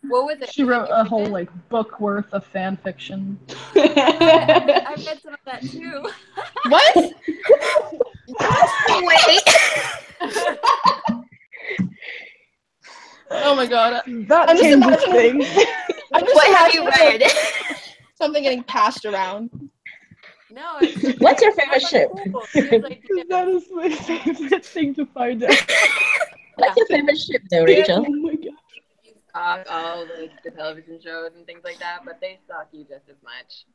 What was it? she wrote You a read whole it? like book worth of fan fiction. I read some of that too. What? Wait. Oh my God. That I'm just changes imagining- things. I'm just What have you imagining read? something getting passed around. No, it's What's your favorite ship? cool. He has ideas. That is my favorite thing to find out. What's your favorite ship though, Oh Rachel? my god. You stalk all the television shows and things like that, but they stalk you just as much.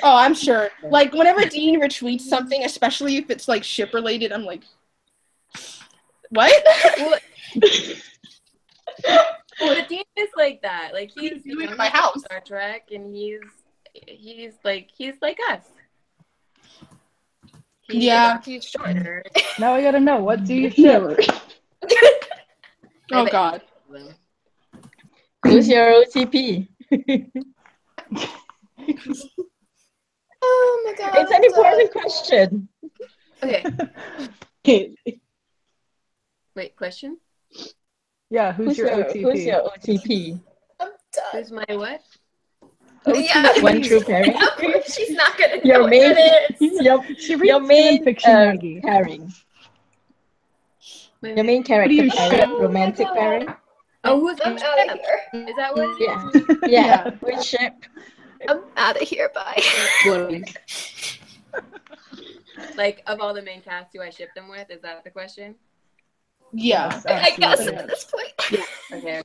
Oh, I'm sure. Like, whenever Dean retweets something, especially if it's like ship related, I'm like, what? Well, Dean is like that. Like he's You in my house. Star Trek, and he's like us. He's Yeah. Huge short. nerd. Now I gotta know, what do you ship? Oh God. Who's your OTP? Oh my god. It's an important question. Okay. Okay. Wait. Question. Yeah, who's your OTP? Who's your OTP? I'm done. Who's my what? Yeah. One true parent. Of course she's not gonna know Your what main, that is. She reads your main fan fiction, Maggie. pairing. Wait, Your main do character you pairing, ship? romantic Oh my God. pairing. Oh, who's I'm out of here. Is that what? Yeah. It is? Yeah. Which ship? I'm out of here. Bye. Like of all the main cast, who I ship them with? Is that the question? Yeah. Yes, I guess absolutely. at this point. Okay.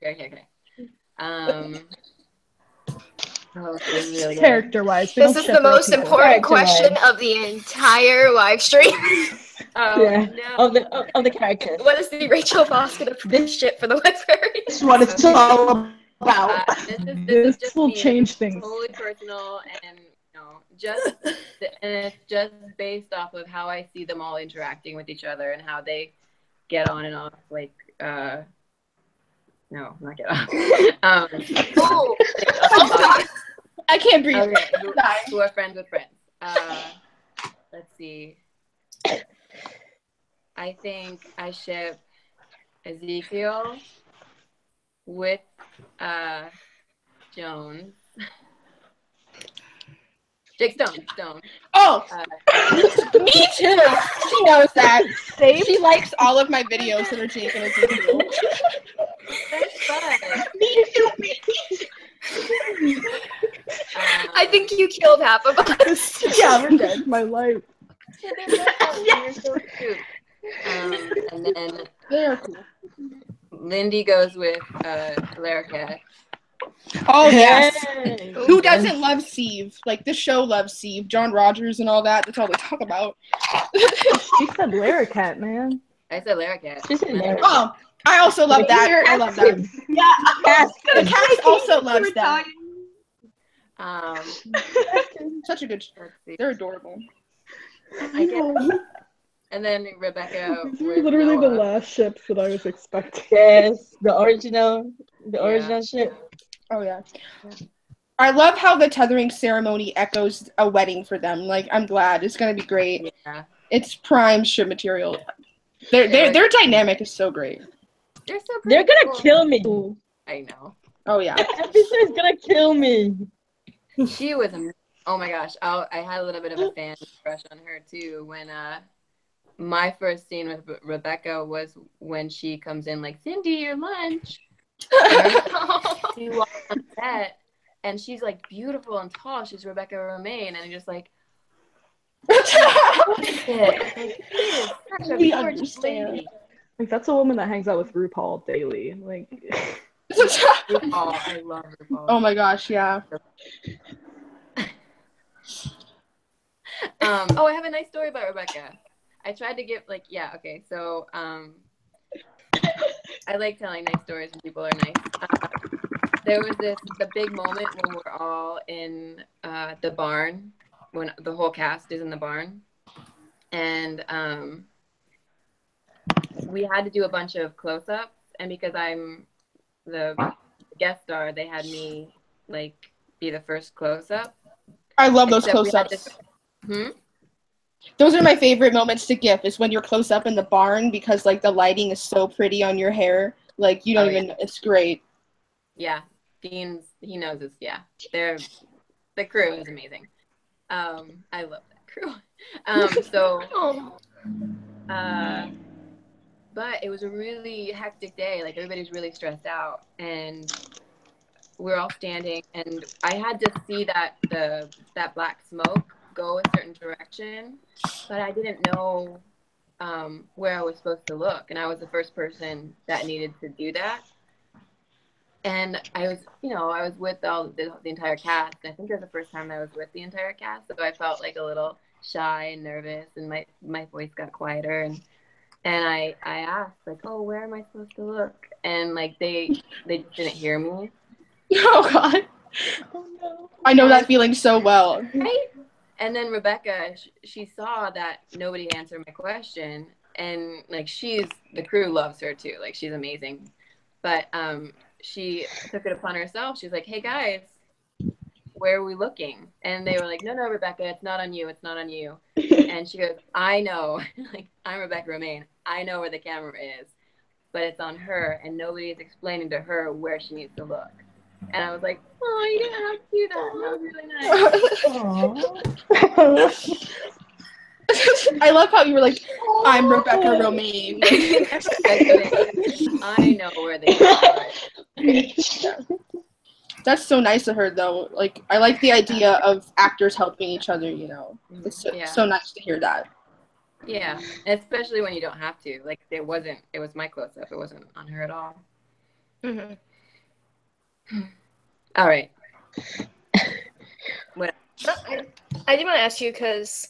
Oh, this is really good. Character-wise, This is the most important question Character-wise. of the entire live stream. Oh Yeah. no. Of the characters. What is the Rachael Fosket approved ship for the library? That's what it's all about. This is This will me. change It's things. Totally personal, and and it's just based off of how I see them all interacting with each other and how they get on and off. Like, no, not get off. Oh, I can't breathe. Okay, who are friends with friends. Let's see. I think I ship Ezekiel with Jones. Jake Stone. Oh, me too. She knows that. She likes all of my videos that are Jake and Ezekiel. That's fun. Me too. I think you killed half of us. Yeah, we're dead. My life. You're so cute. And then They're cool. Lindy goes with Laricat. Oh yes. Hey. Who doesn't love Steve? Like this show loves Steve, John Rogers, and all that. That's all they talk about. She said Laricat, man. I said Laricat. She's in there. Oh, I also love that. I love that. Yes. The cast also loves that. Um, Such a good show. let's see. They're adorable. I And then Rebecca These are with literally the Noah. last ships that I was expecting. Yes, the original ship. Oh yeah. I love how the tethering ceremony echoes a wedding for them. Like, I'm glad. It's gonna be great. Yeah. It's prime ship material. Their dynamic is so great. They're so pretty. They're gonna kill me. I know. Oh yeah. That episode is gonna kill me. She was, oh my gosh. I had a little bit of a fan crush on her too. When my first scene with Rebecca was when she comes in like, Cindy, your lunch. She walks on set and she's like beautiful and tall. She's Rebecca Romaine, and I'm just like, We understand. Like, that's a woman that hangs out with RuPaul daily. Like, RuPaul, I love RuPaul. Oh my gosh, yeah. I have a nice story about Rebecca. I tried to give so I like telling nice stories when people are nice. There was the big moment when we're all in the barn, when the whole cast is in the barn, and we had to do a bunch of close-ups, and because I'm the guest star, they had me like be the first close-up. I love those close-ups. Those are my favorite moments to GIF, is when you're close up in the barn, because like the lighting is so pretty on your hair. Like, you don't even, it's great. Yeah. Dean's, he knows this. Yeah. The crew is amazing. I love that crew. But it was a really hectic day. Like, everybody's really stressed out, and we're all standing, and I had to see that that black smoke go a certain direction, but I didn't know where I was supposed to look, and I was the first person that needed to do that. And I was with the entire cast. I think it was the first time I was with the entire cast, so I felt like a little shy and nervous, and my voice got quieter, and I asked, like, oh, where am I supposed to look? And like they just didn't hear me. Oh God. Oh no. I know that feeling so well. Right? And then Rebecca, she saw that nobody answered my question, and like the crew loves her too. Like, she's amazing. But she took it upon herself. She's like, hey guys, where are we looking? And they were like, no, Rebecca, it's not on you. It's not on you. And she goes, I know. Like, I'm Rebecca Romaine. I know where the camera is, but it's on her, and nobody is explaining to her where she needs to look. And I was like, oh, you didn't have to do that. That was really nice. I love how you were like, I'm Rebecca Romaine. I know where they are. That's so nice of her, though. Like, I like the idea of actors helping each other, you know. It's so nice to hear that. Yeah, especially when you don't have to. Like, it was my close-up. It wasn't on her at all. Mm-hmm. All right. What? I did want to ask you because,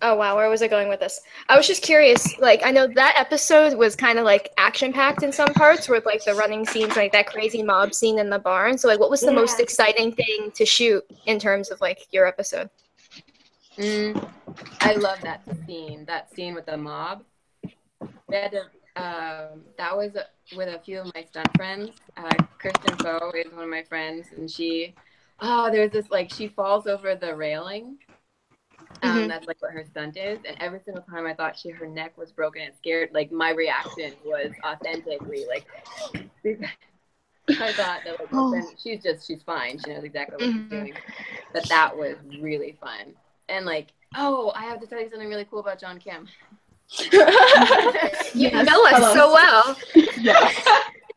oh wow, where was I going with this? I was just curious. Like, I know that episode was kind of like action-packed in some parts, with like the running scenes, like that crazy mob scene in the barn. So, like, what was the most exciting thing to shoot in terms of like your episode? I love that scene. That scene with the mob. We had to, that was with a few of my stunt friends. Kristen Poe is one of my friends, and there's this, like, she falls over the railing. That's like what her stunt is, and every single time I thought her neck was broken and scared, like, my reaction was authentically like, I thought that, like, she's fine, she knows exactly what she's doing, but that was really fun. And like, I have to tell you something really cool about John Kim. You know us so well. Yes.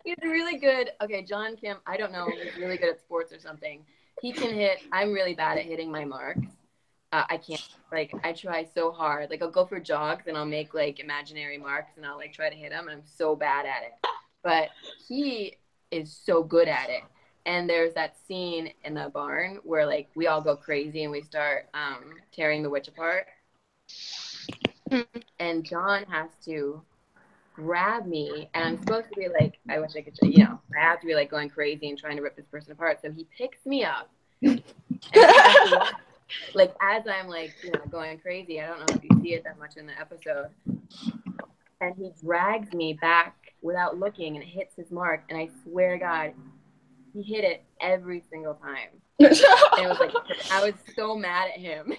He's really good. Okay, John Kim, I don't know, he's really good at sports or something. He can hit. I'm really bad at hitting my marks. I can't, like, I try so hard. Like, I'll go for jogs and I'll make like imaginary marks and I'll like try to hit them, and I'm so bad at it. But he is so good at it. And there's that scene in the barn where, like, we all go crazy and we start tearing the witch apart. And John has to grab me, and I'm supposed to be like, I wish I could, I have to be like going crazy and trying to rip this person apart. So he picks me up, and like as I'm like, going crazy. I don't know if you see it that much in the episode. And he drags me back without looking and hits his mark. And I swear to God, he hit it every single time. And it was like, I was so mad at him.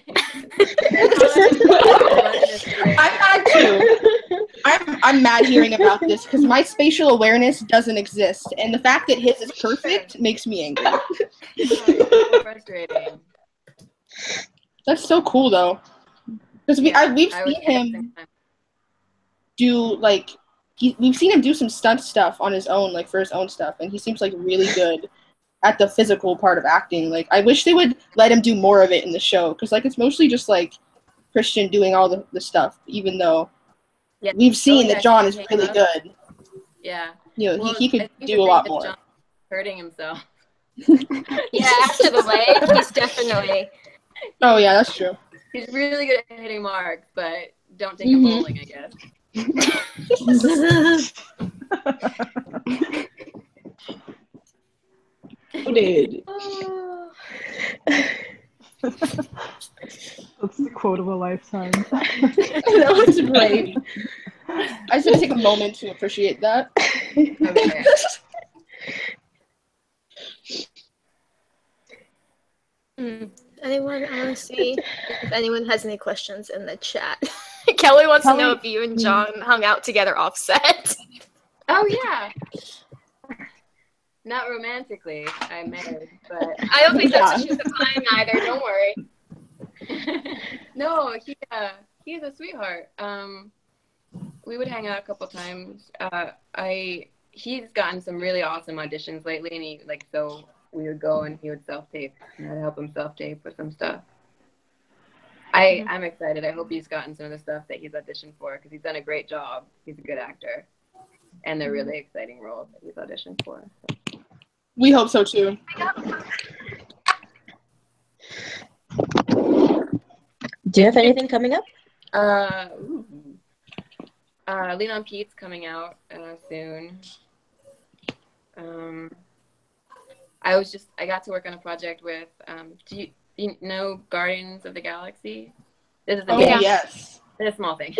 I'm mad too. I'm mad hearing about this because my spatial awareness doesn't exist, and the fact that his is perfect makes me angry. It's so frustrating. That's so cool though, because we've seen him do like we've seen him do some stunt stuff on his own, like for his own stuff, and he seems like really good at the physical part of acting. Like I wish they would let him do more of it in the show, because like it's mostly just like Christian doing all the stuff, even though we've seen that John is really good. Yeah. He could do a lot more. John hurting himself. Yeah, after the leg, he's definitely. Oh yeah, that's true. He's really good at hitting marks, but don't take him bowling, I guess. Dude. That's the quote of a lifetime. That was great. I just had to take a moment to appreciate that. Okay. Anyone? I want to see if anyone has any questions in the chat. Kelly wants to know if you and John hung out together off set. Oh yeah. Not romantically, I married, but I don't think that's what she's implying either. Don't worry. No, he's a sweetheart. We would hang out a couple times. He's gotten some really awesome auditions lately, and so we would go and he would self-tape, and I'd help him self-tape with some stuff. I'm excited. I hope he's gotten some of the stuff that he's auditioned for, because he's done a great job. He's a good actor, and they're really exciting roles that he's auditioned for. So. We hope so too. Do you have anything coming up? Lean on Pete's coming out soon. I got to work on a project with do you know Guardians of the Galaxy? This is yes. It's a small thing.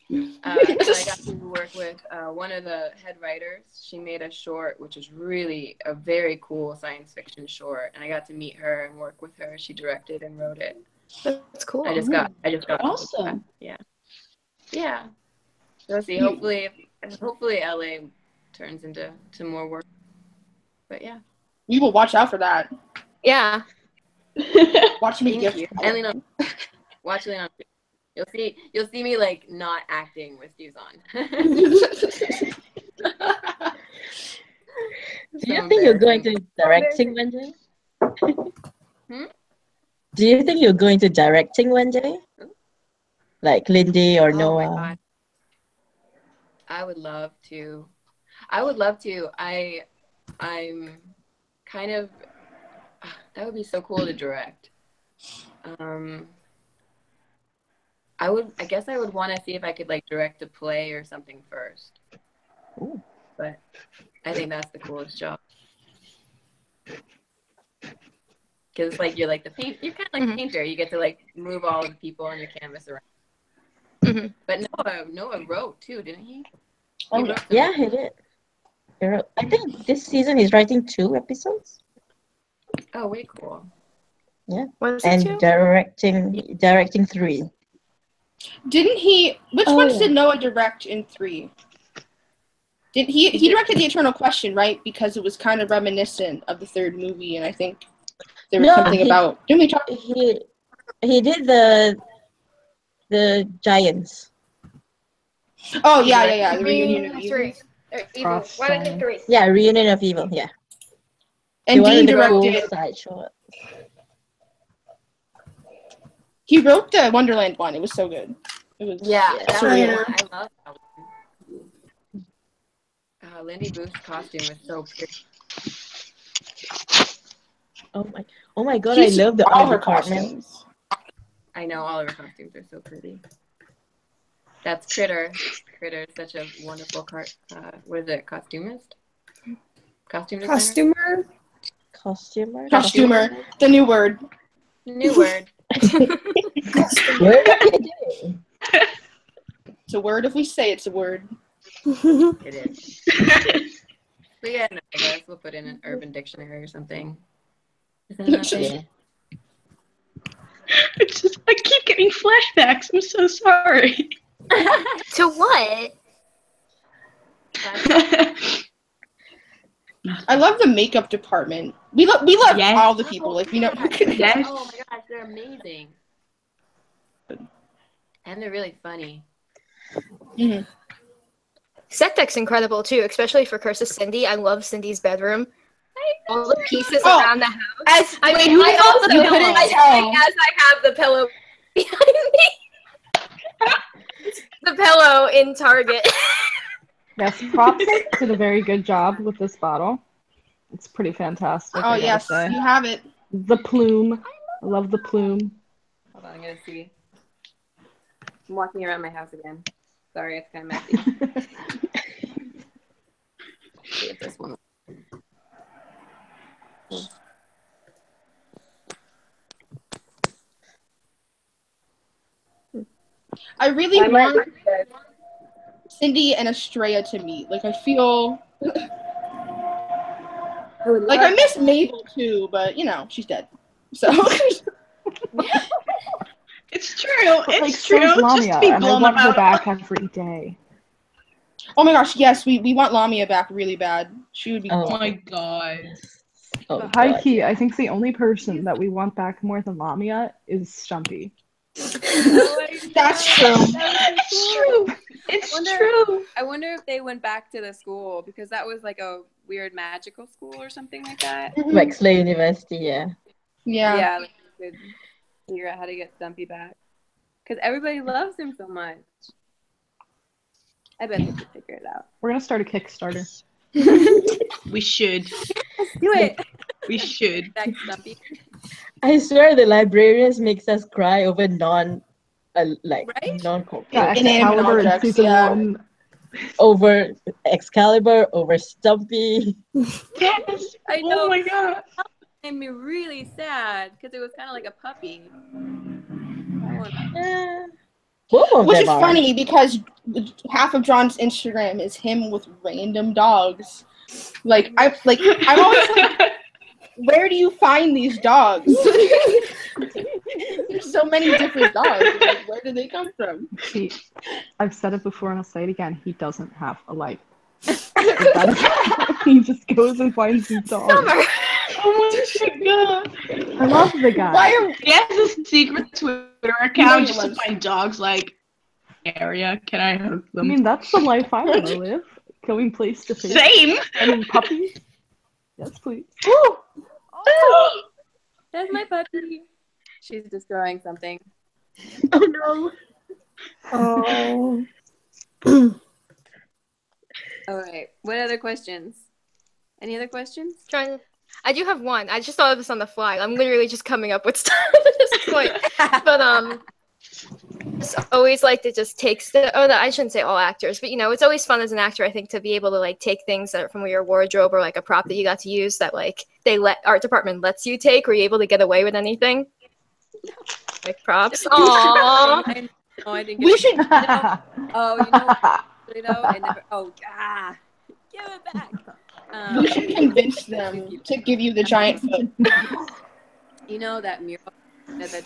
I got to work with one of the head writers. She made a short, which was really a very cool science fiction short, and I got to meet her and work with her. She directed and wrote it. That's cool. I just got awesome. Yeah. We'll see. Hopefully LA turns into more work. But yeah. We will watch out for that. Yeah. Watch me gift. And watch Lean on. You'll see me not acting with shoes on. Do you think you're going to directing one day? Do you think you're going to directing one day? Like Lindy or Noah? My God. I would love to. I'm kind of. That would be so cool to direct. I guess I would want to see if I could direct a play or something first. Ooh. But I think that's the coolest job. Because you're the paint. You're kind of like a painter. You get to move all of the people on your canvas around. Mm-hmm. But Noah wrote too, didn't he? Oh yeah, he did. He wrote, I think this season he's writing 2 episodes. Oh, way cool. Yeah, Was and it 2? directing 3. Didn't he? Which ones did Noah direct in 3? Did he directed the Eternal Question, right? Because it was kind of reminiscent of the 3rd movie, and I think there was something about. Didn't we talk? He did the Giants. Oh yeah. The Reunion of Evil. Why did I think 3? Yeah, Reunion of Evil. Yeah. And Dean directed. Side short. He wrote the Wonderland one. It was so good. It was that surreal. I love that one. Lindy Booth's costume was so pretty. Oh my God! I love the art department. Costumes. I know all of her costumes are so pretty. That's Critter. Critter is such a wonderful what is it? Costumist? Costume designer? Costumer. Costumer. The new word. New word. Word of the day. It's a word if we say it's a word. It is. We get enough of us. We'll put in an urban dictionary or something. Is that nothing? Yeah. It's just, I keep getting flashbacks. I'm so sorry. To what? I love the makeup department. We love Yes. all the people. Like we know. Yes. Oh my gosh, they're amazing. And they're really funny. Mhm. Set deck's incredible too, especially for Curse of Cindy. I love Cindy's bedroom. All the pieces Oh, around the house. As I wait, mean, who I else also you know couldn't as tell? I have the pillow behind me. The pillow in Target. Yes, props did a very good job with this bottle. It's pretty fantastic. Oh I gotta yes, say. you have it. The plume. I love the plume. Hold on, I'm gonna see. I'm walking around my house again. Sorry, it's kind of messy. Let's see if this one. I really want Cindy and Estrella to meet. Like I feel like I miss Mabel too, but you know she's dead. So It's true. But, like, It's so true. is Just Lamia, to be and I blown want her about. back every day. oh my gosh, yes, we want Lamia back really bad. She would be. Oh. Oh my god. Oh, High God. key, I think the only person that we want back more than Lamia is Stumpy. That's true. It's true. It's true. I wonder if they went back to the school because that was like a weird magical school or something like that. Wexler University, yeah. Yeah. Like we could figure out how to get Stumpy back because everybody loves him so much. I bet they could figure it out. We're gonna start a Kickstarter. We should. Let's do it. We should. Back Stumpy. I swear the librarians makes us cry over Right? non Yeah, Inanimate Excalibur in objects, season yeah. 1. over Excalibur, over Stumpy. Yes. I know. Oh my god. It made me really sad because it was kind of like a puppy. Both of Which them is are. funny because half of John's Instagram is him with random dogs. Like I'm always like, where do you find these dogs? There's so many different dogs. Like, where do they come from? See, I've said it before and I'll say it again. He doesn't have a life. He just goes and finds these dogs. Summer. Oh my god. I love the guy. Why are He has a secret Twitter account just to find dogs like area. Can I hug I them? mean, that's the life I want to live. Going place to face. Same. Finding puppies. Yes, please. Oh, there's my puppy. She's destroying something. Oh no. Oh. All right. What other questions? Any other questions? I do have one. I just thought of this on the fly. I'm literally just coming up with stuff at this point. But just always like to just take I shouldn't say all actors, but you know, it's always fun as an actor, I think, to be able to like take things that are from your wardrobe or like a prop that you got to use that like art department lets you take. Were you able to get away with anything? Like props? Aww. I didn't get we should Oh, you know what? You know, I never. Oh, give it back. we should convince them to give you the giant foot. You know that mural that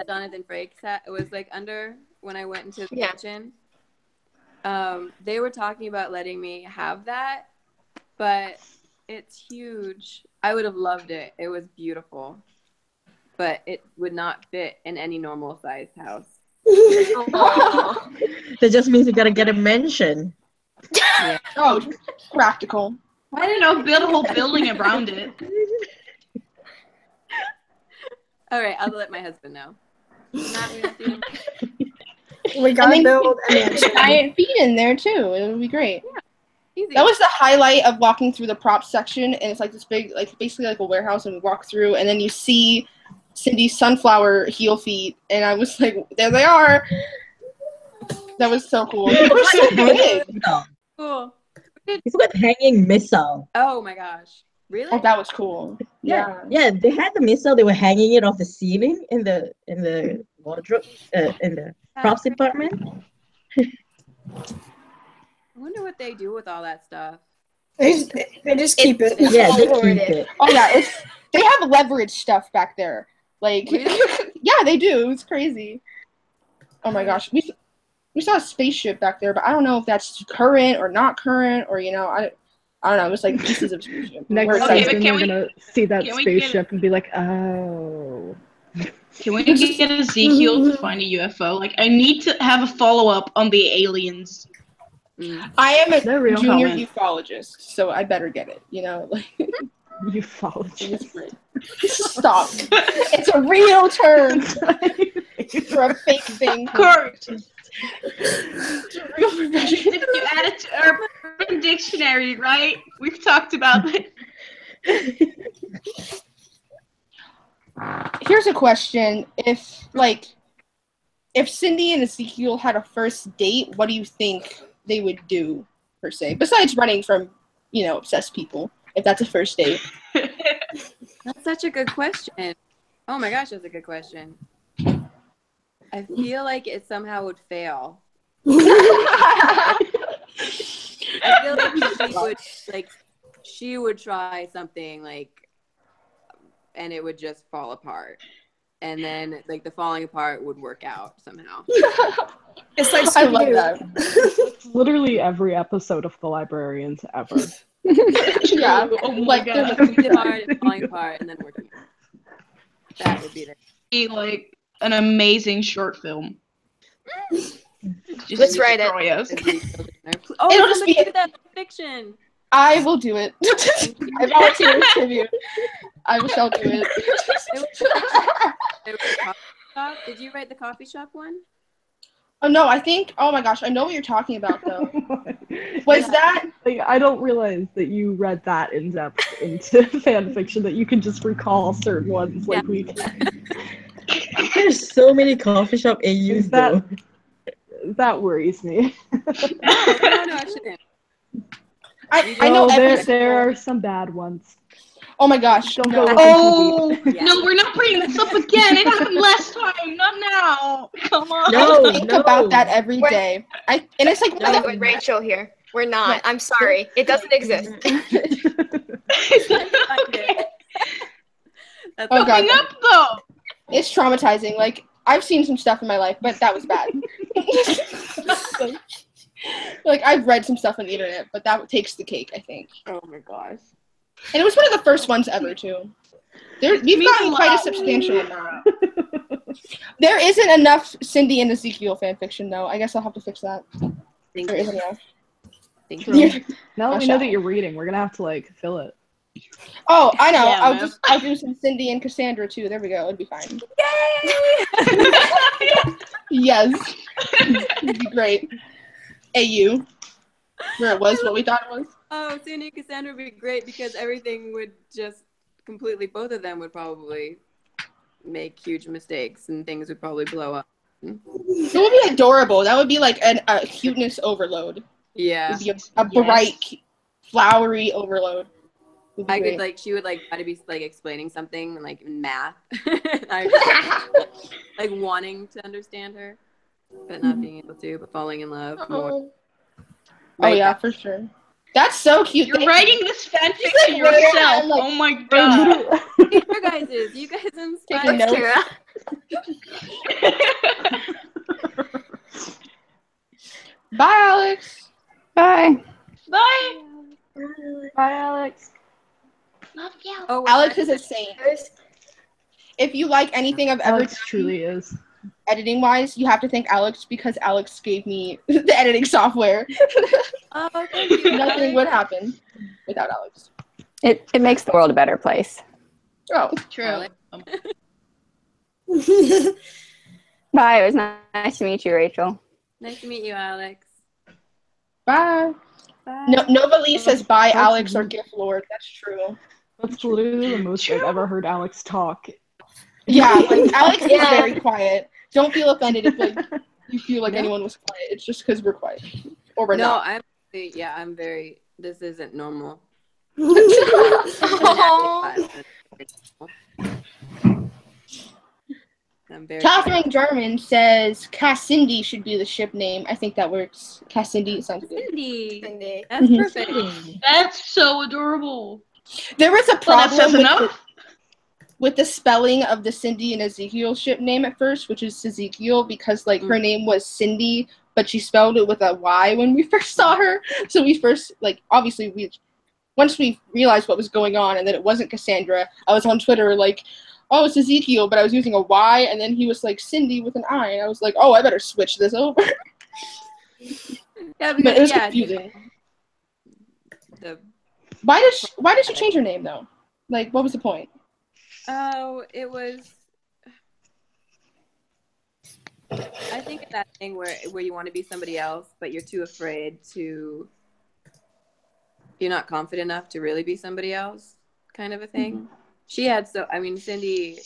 Jonathan Frakes had? It was like under when I went into the kitchen. They were talking about letting me have that, but it's huge. I would have loved it. It was beautiful, but it would not fit in any normal sized house. That just means you gotta get a mansion. Yeah. Oh, practical. I don't know. Build a whole building around it. All right, I'll let my husband know. We gotta build a There's mansion. giant feet in there too. It would be great. Easy. That was the highlight of walking through the props section, and it's like this big, like basically like a warehouse, and we walk through, and then you see Cindy's sunflower heel feet, and I was like, there they are. That was so cool. They were so big. Cool. You forgot hanging missile. Oh my gosh. Really? Oh, that was cool. Yeah, they had the missile. They were hanging it off the ceiling in the wardrobe in the props department. I wonder what they do with all that stuff. They just keep it. Yeah, they Forward keep it. it. Oh yeah, they have leverage stuff back there. Like, Really? yeah, they do. It's crazy. Oh my gosh, we saw a spaceship back there, but I don't know if that's current or not current, or I don't know. It was like pieces of spaceship. Next We're Okay, excited. but season, we're gonna see that can we get- spaceship and be like, oh. Can we get Ezekiel to find a UFO? Like, I need to have a follow-up on the aliens. I am a They're real junior comments. ufologist, so I better get it. Like, Ufologist. stop. It's a real term for a fake thing. Of course. It's a real profession. If you add it to Urban Dictionary, right? We've talked about it. Here's a question: If Cindy and Ezekiel had a first date, what do you think they would do per se? Besides running from, obsessed people, if that's a first date. That's such a good question. Oh my gosh, that's a good question. I feel like it somehow would fail. I feel like she would try something and it would just fall apart. And then the falling apart would work out somehow. It's like I love Scooby-Doo. that. It's literally every episode of The Librarians ever. Yeah. Oh my god. Falling apart and then working out. That would be Be like an amazing short film. Let's write it. destroy us. Oh, It'll just be- do that fiction. I will do it. I volunteer as tribute. I shall do it. It was a coffee shop. Did you write the coffee shop one? Oh no, I think. Oh my gosh, I know what you're talking about though. Was that? Like, I don't realize that you read that in depth into fan fiction that you can just recall certain ones like we can. There's so many coffee shop AUs though. That worries me. No, I shouldn't. I know every. there are some bad ones. Oh my gosh. Don't no. go Oh Yeah. no, we're not bringing this up again. It happened last time, not now. Come on. No. I think about that every Wait. day. And it's like Not with Rachel here. We're not. I'm sorry. It doesn't exist. That's Oh, God. Coming up though. It's traumatizing. Like, I've seen some stuff in my life, but that was bad. like I've read some stuff on the internet, but that takes the cake, I think. Oh my gosh. And it was one of the first ones ever, too. We've gotten quite a substantial amount. There isn't enough Cindy and Ezekiel fanfiction, though. I guess I'll have to fix that. Thank There you. isn't enough. Thank True. you. Now that we Masha. know that you're reading, we're gonna have to fill it. Oh, I know. Yeah, I'll do some Cindy and Cassandra, too. There we go. It'd be fine. Yes. It'd be great. AU. Where it was, what we thought it was. Oh, Sanne and Cassandra would be great because everything would just completely, both of them would probably make huge mistakes and things would probably blow up. It would be adorable. That would be like a cuteness overload. It Yeah. would be a bright, flowery overload. It would be I great. could she would try to be explaining something in math. I wanting to understand her, but not being able to, but falling in love more. Oh. Oh yeah, for sure. That's so cute. You're writing this fanfic She's to like, where am I? yourself. I'm like, Oh my god. You guys Taking inspired. notes. Kara. Bye, Alex. Bye. Bye. Bye, Alex. Love you. Oh, Alex is a saint. If you like anything I've ever Alex done truly is. editing wise, you have to thank Alex because Alex gave me the editing software. Oh, thank you. Nothing would happen without Alex. It makes the world a better place. Oh, True. Alex. Bye. It was nice to meet you, Rachel. Nice to meet you, Alex. bye. Bye. No, Nova Lee says bye, That's Alex or rude. Gift Lord. That's true. That's literally the most I've ever heard Alex talk. Yeah, like Alex is Yeah. very quiet. Don't feel offended if you feel like anyone was quiet. It's just because we're quiet or we're No, not. I'm very. This isn't normal. I'm very Catherine German says Cassindi should be the ship name. I think that works. Cassindi sounds good. Cindy. Cindy. That's Mhm. perfect. That's so adorable. There was a Well, that says problem enough. with the spelling of the Cindy and Ezekiel ship name at first, which is Ezekiel, because like her name was Cindy, but she spelled it with a Y when we first saw her. So we first obviously once we realized what was going on and that it wasn't Cassandra, I was on Twitter like, oh, it's Ezekiel, but I was using a Y, and then he was like Cindy with an I, and I was like, oh, I better switch this over. Yeah, But because it was confusing. Why did she change her name though? Like, what was the point? Oh, it was. I think it's that thing where you want to be somebody else, but you're too afraid to. You're not confident enough to really be somebody else, kind of a thing. Mm-hmm. She had Cindy.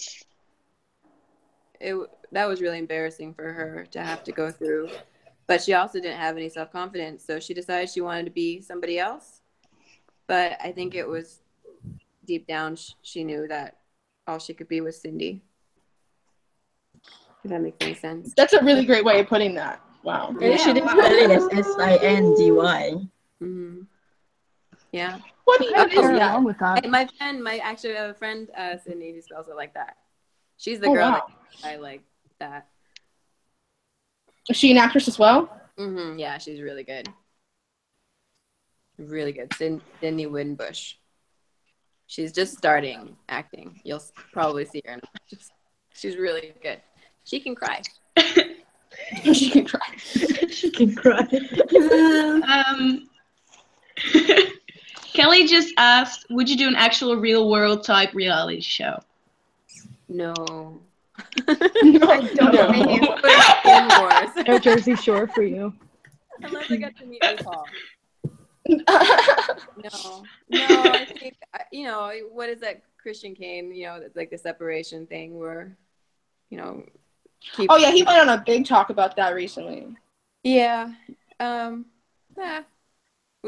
That was really embarrassing for her to have to go through, but she also didn't have any self-confidence, so she decided she wanted to be somebody else. But I think it was deep down she knew that all she could be was Cindy. If that makes any sense. That's a really great way of putting that. Wow. Yeah, she didn't spell it as Sindy. Mm-hmm. Yeah. What do you carry along with that? My friend, actually have a friend, Cindy, who spells it like that. She's the girl that I like that. Is she an actress as well? Mm-hmm. Yeah, she's really good. Really good. Sydney Winbush. She's just starting acting. You'll probably see her. She's really good. She can cry. She can cry. She can cry. Kelly just asked, would you do an actual real world type reality show? No. I don't blame you. No Jersey Shore for you. Unless I get to meet RuPaul. No, I think, what is that Christian Kane, that's like the separation thing where, oh yeah, he went on a big talk about that recently. Yeah. We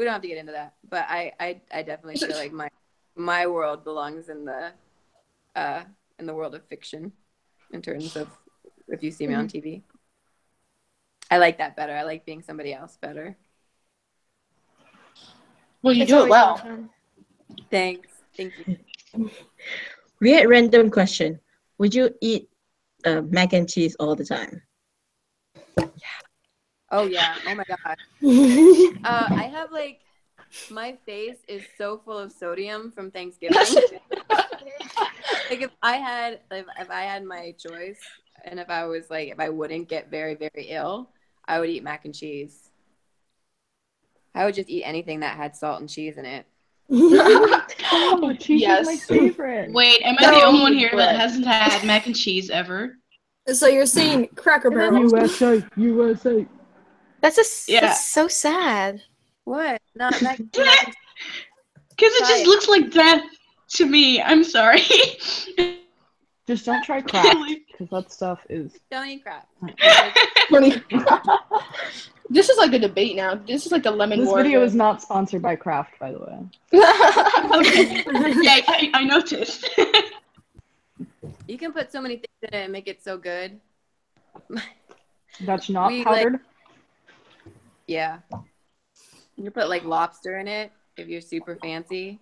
don't have to get into that, but I definitely feel like my world belongs in the world of fiction in terms of if you see me on TV. I like that better. I like being somebody else better. Well, you do it well. Thanks. Thank you. Weird random question. Would you eat mac and cheese all the time? Yeah. Oh, yeah. Oh, my God. I have, my face is so full of sodium from Thanksgiving. If I had my choice and if I wouldn't get very, very ill, I would eat mac and cheese. I would just eat anything that had salt and cheese in it. Oh, cheese is my favorite. Wait, am I the only one here that hasn't had mac and cheese ever? So you're saying Cracker Barrel? USA. That's so sad. What? Not mac and cheese. Because it just looks like death to me. I'm sorry. Just don't try crap, because that stuff is... Don't eat crap. This is like a debate now. This is like a lemon war. This video is not sponsored by Kraft, by the way. Okay. Yeah, I noticed. You can put so many things in it and make it so good. That's not powdered? Yeah. You can put lobster in it if you're super fancy.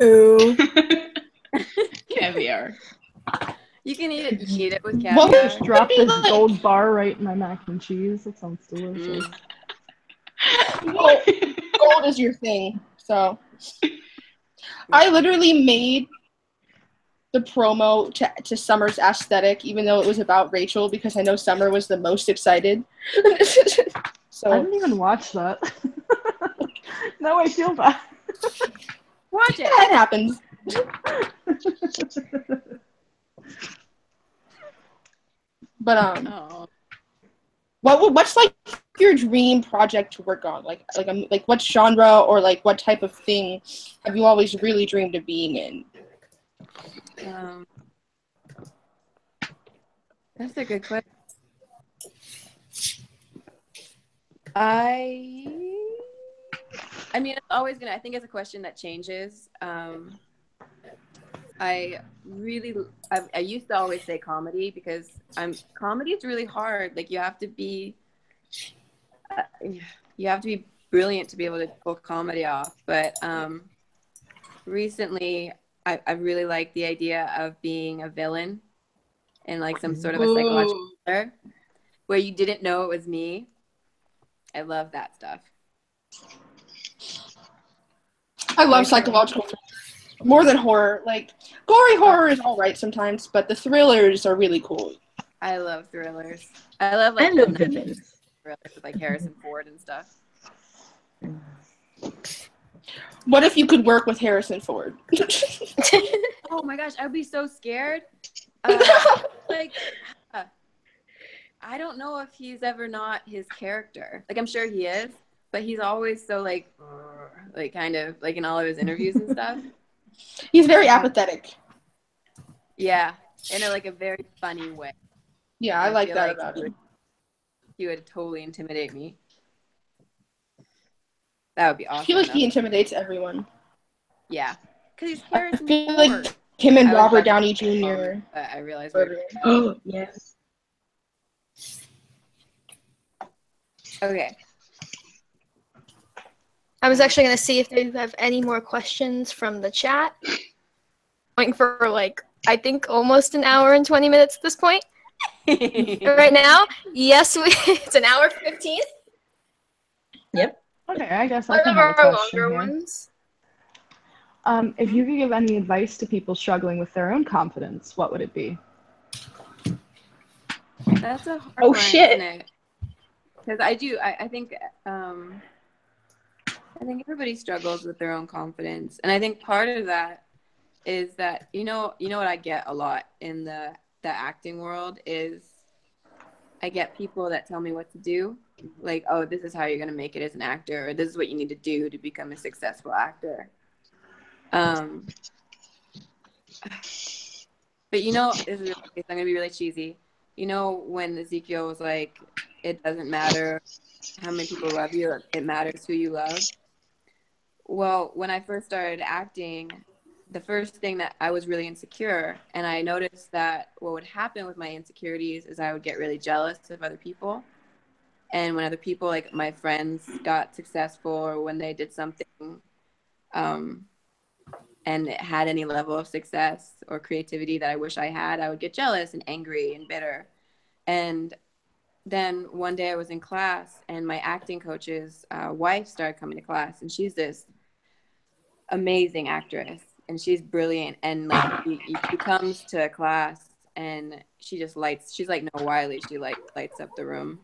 Ooh. Caviar. You can eat it. You can eat it with caviar. Just drop this gold bar right in my mac and cheese. That sounds delicious. Gold is your thing. So I literally made the promo to Summer's aesthetic, even though it was about Rachel, because I know Summer was the most excited. So I didn't even watch that. Now I feel bad. Watch it. That happens. But what's your dream project to work on? Like what genre or what type of thing have you always really dreamed of being in? That's a good question. I I mean, it's always gonna. I think it's a question that changes. I used to always say comedy because comedy is really hard. Like you have to be brilliant to be able to pull comedy off. But recently, I really like the idea of being a villain in like some sort of a psychological thriller where you didn't know it was me. I love that stuff. I love psychological thrillers more than horror. Like gory horror is all right sometimes, but the thrillers are really cool. I love thrillers. I love like villains. Thrillers with like Harrison Ford and stuff. What if you could work with Harrison Ford? Oh my gosh, I'd be so scared. Like, I don't know if he's ever not his character. Like, I'm sure he is, but he's always so like kind of like in all of his interviews and stuff. He's very apathetic. Yeah, in a very funny way. Yeah, I like that about him. He would totally intimidate me. That would be awesome. I feel like he intimidates everyone. Yeah, because he's Harrison I feel Ford. like him and Robert Downey Jr. But I realized. Oh yes. Okay. I was actually going to see if they have any more questions from the chat. Going for like, I think almost an hour and 20 minutes at this point. Right now, yes, it's an hour 15. Yep. Okay, I guess I One can of have a our question longer here. ones. If you could give any advice to people struggling with their own confidence, what would it be? That's a hard Oh, one, shit. isn't it? Because I think everybody struggles with their own confidence, and I think part of that is that you know what I get a lot in the acting world is I get people that tell me what to do, like, oh, this is how you're gonna make it as an actor, or this is what you need to do to become a successful actor. But I'm gonna be really cheesy. You know when Ezekiel was like, it doesn't matter how many people love you, it matters who you love. Well, when I first started acting, the first thing that I was really insecure, and I noticed that what would happen with my insecurities is I would get really jealous of other people. And when other people, like my friends, got successful or when they did something and it had any level of success or creativity that I wish I had, I would get jealous and angry and bitter. And then one day I was in class and my acting coach's wife started coming to class, and she's this amazing actress and she's brilliant, and like she comes to class and she just she's like Noah Wiley, she like lights up the room.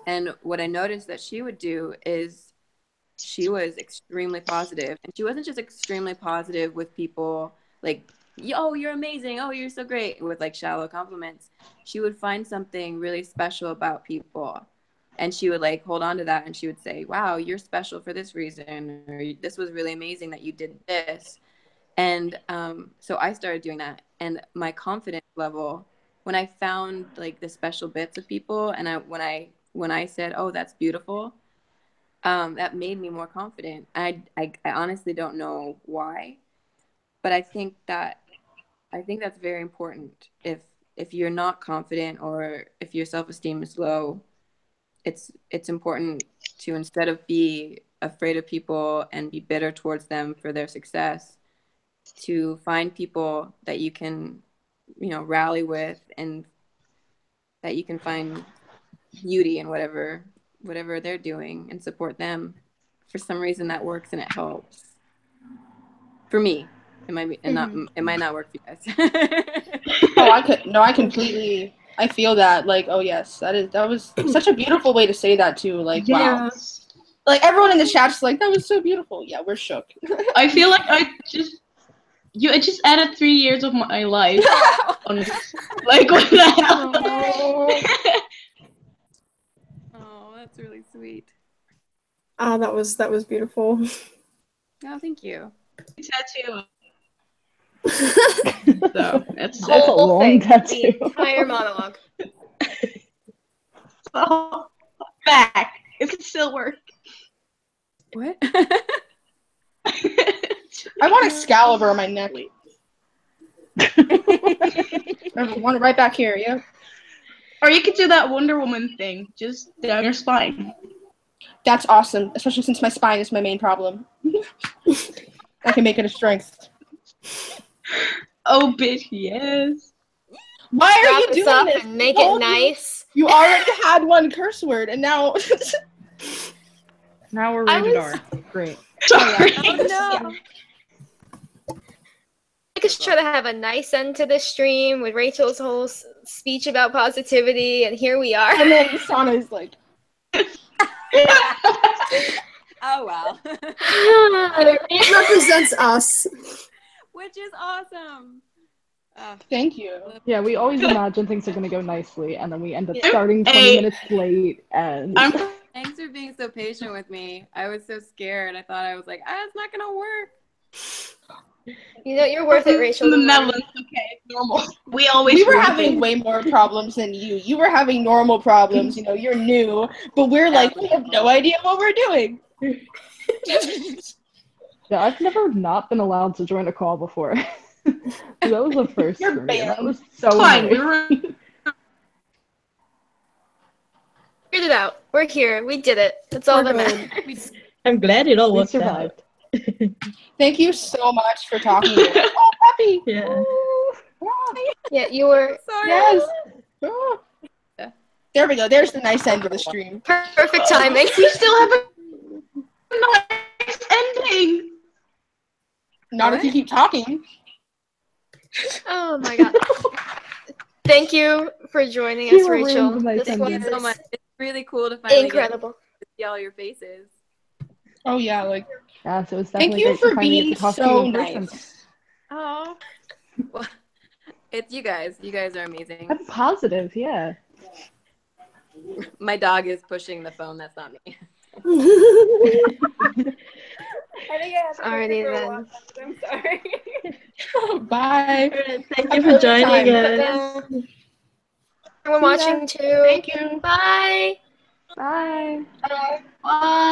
And what I noticed that she would do is she was extremely positive, and she wasn't just extremely positive with people like, oh, you're amazing, oh, you're so great, with like shallow compliments. She would find something really special about people, and she would like hold on to that, and she would say, wow, you're special for this reason, or this was really amazing that you did this. And so I started doing that, and my confidence level, when I found like the special bits of people, and when I said, oh, that's beautiful, that made me more confident. I honestly don't know why, but I think that's very important. If you're not confident, or if your self-esteem is low, it's important to, instead of be afraid of people and be bitter towards them for their success, to find people that you can, rally with, and that you can find beauty in whatever they're doing and support them. For some reason that works and it helps. For me, it might not work for you guys. I completely, I feel that, like, oh yes, that was such a beautiful way to say that too. Like, wow. Like everyone in the chat's like, that was so beautiful. Yeah, we're shook. I feel like I just added 3 years of my life on this. Like, what the hell? Oh, that's really sweet. Ah, that was beautiful. Oh, thank you. Tattoo. So that's a long tattoo. The entire monologue. back. It can still work. What? I want Excalibur on my neck. I want it right back here, yeah. Or you could do that Wonder Woman thing, just down your spine. That's awesome, especially since my spine is my main problem. I can make it a strength. Oh, bitch, yes. Why are Wrap you this doing up this? and make I it told nice. You already had one curse word, and now. Now we're I rated was- R. Great. Sorry. Oh no. I could try to have a nice end to this stream with Rachel's whole speech about positivity, and here we are. And then Sanne is like, Oh wow. It represents us. Which is awesome. thank you. Yeah, we always imagine things are going to go nicely, and then we end up Yeah. starting 20 Hey. minutes late. And Thanks for being so patient with me. I was so scared. I thought I was like, it's not gonna work. You know, you're worth it, Rachel. In the Don't worry. Netherlands, okay, it's normal. We always We were ruin having things. way more problems than you. You were having normal problems. You know, you're new, but we're like, we have no idea what we're doing. yeah, I've never not been allowed to join a call before. So that was the first You're for me, and that banned. was so Fine, we annoying. were. Figured it out. We're here. We did it. That's all We're that good. matters. I'm glad it all We worked out. survived. Thank you so much for talking to me. Oh, puppy. Yeah. Yeah, you were Sorry. Yes. Oh. There we go. There's the nice end of the stream. perfect timing. We still have a nice ending. Not if you keep talking. Oh my god. Thank you for joining You us, ruined Rachel. the nice This Thank you was so much. It's really cool to finally get incredible. to see all your faces. Oh yeah, like Yeah, so it's thank definitely you great to for finally get being to talk to so you in person. nice. Oh. Well, it's you guys. You guys are amazing. I'm positive, yeah. My dog is pushing the phone. That's not me. Alrighty then. I'm sorry. Bye. Thank Have you a for good joining time. us. Everyone watching too. Thank you. Bye. Bye. Bye. Bye.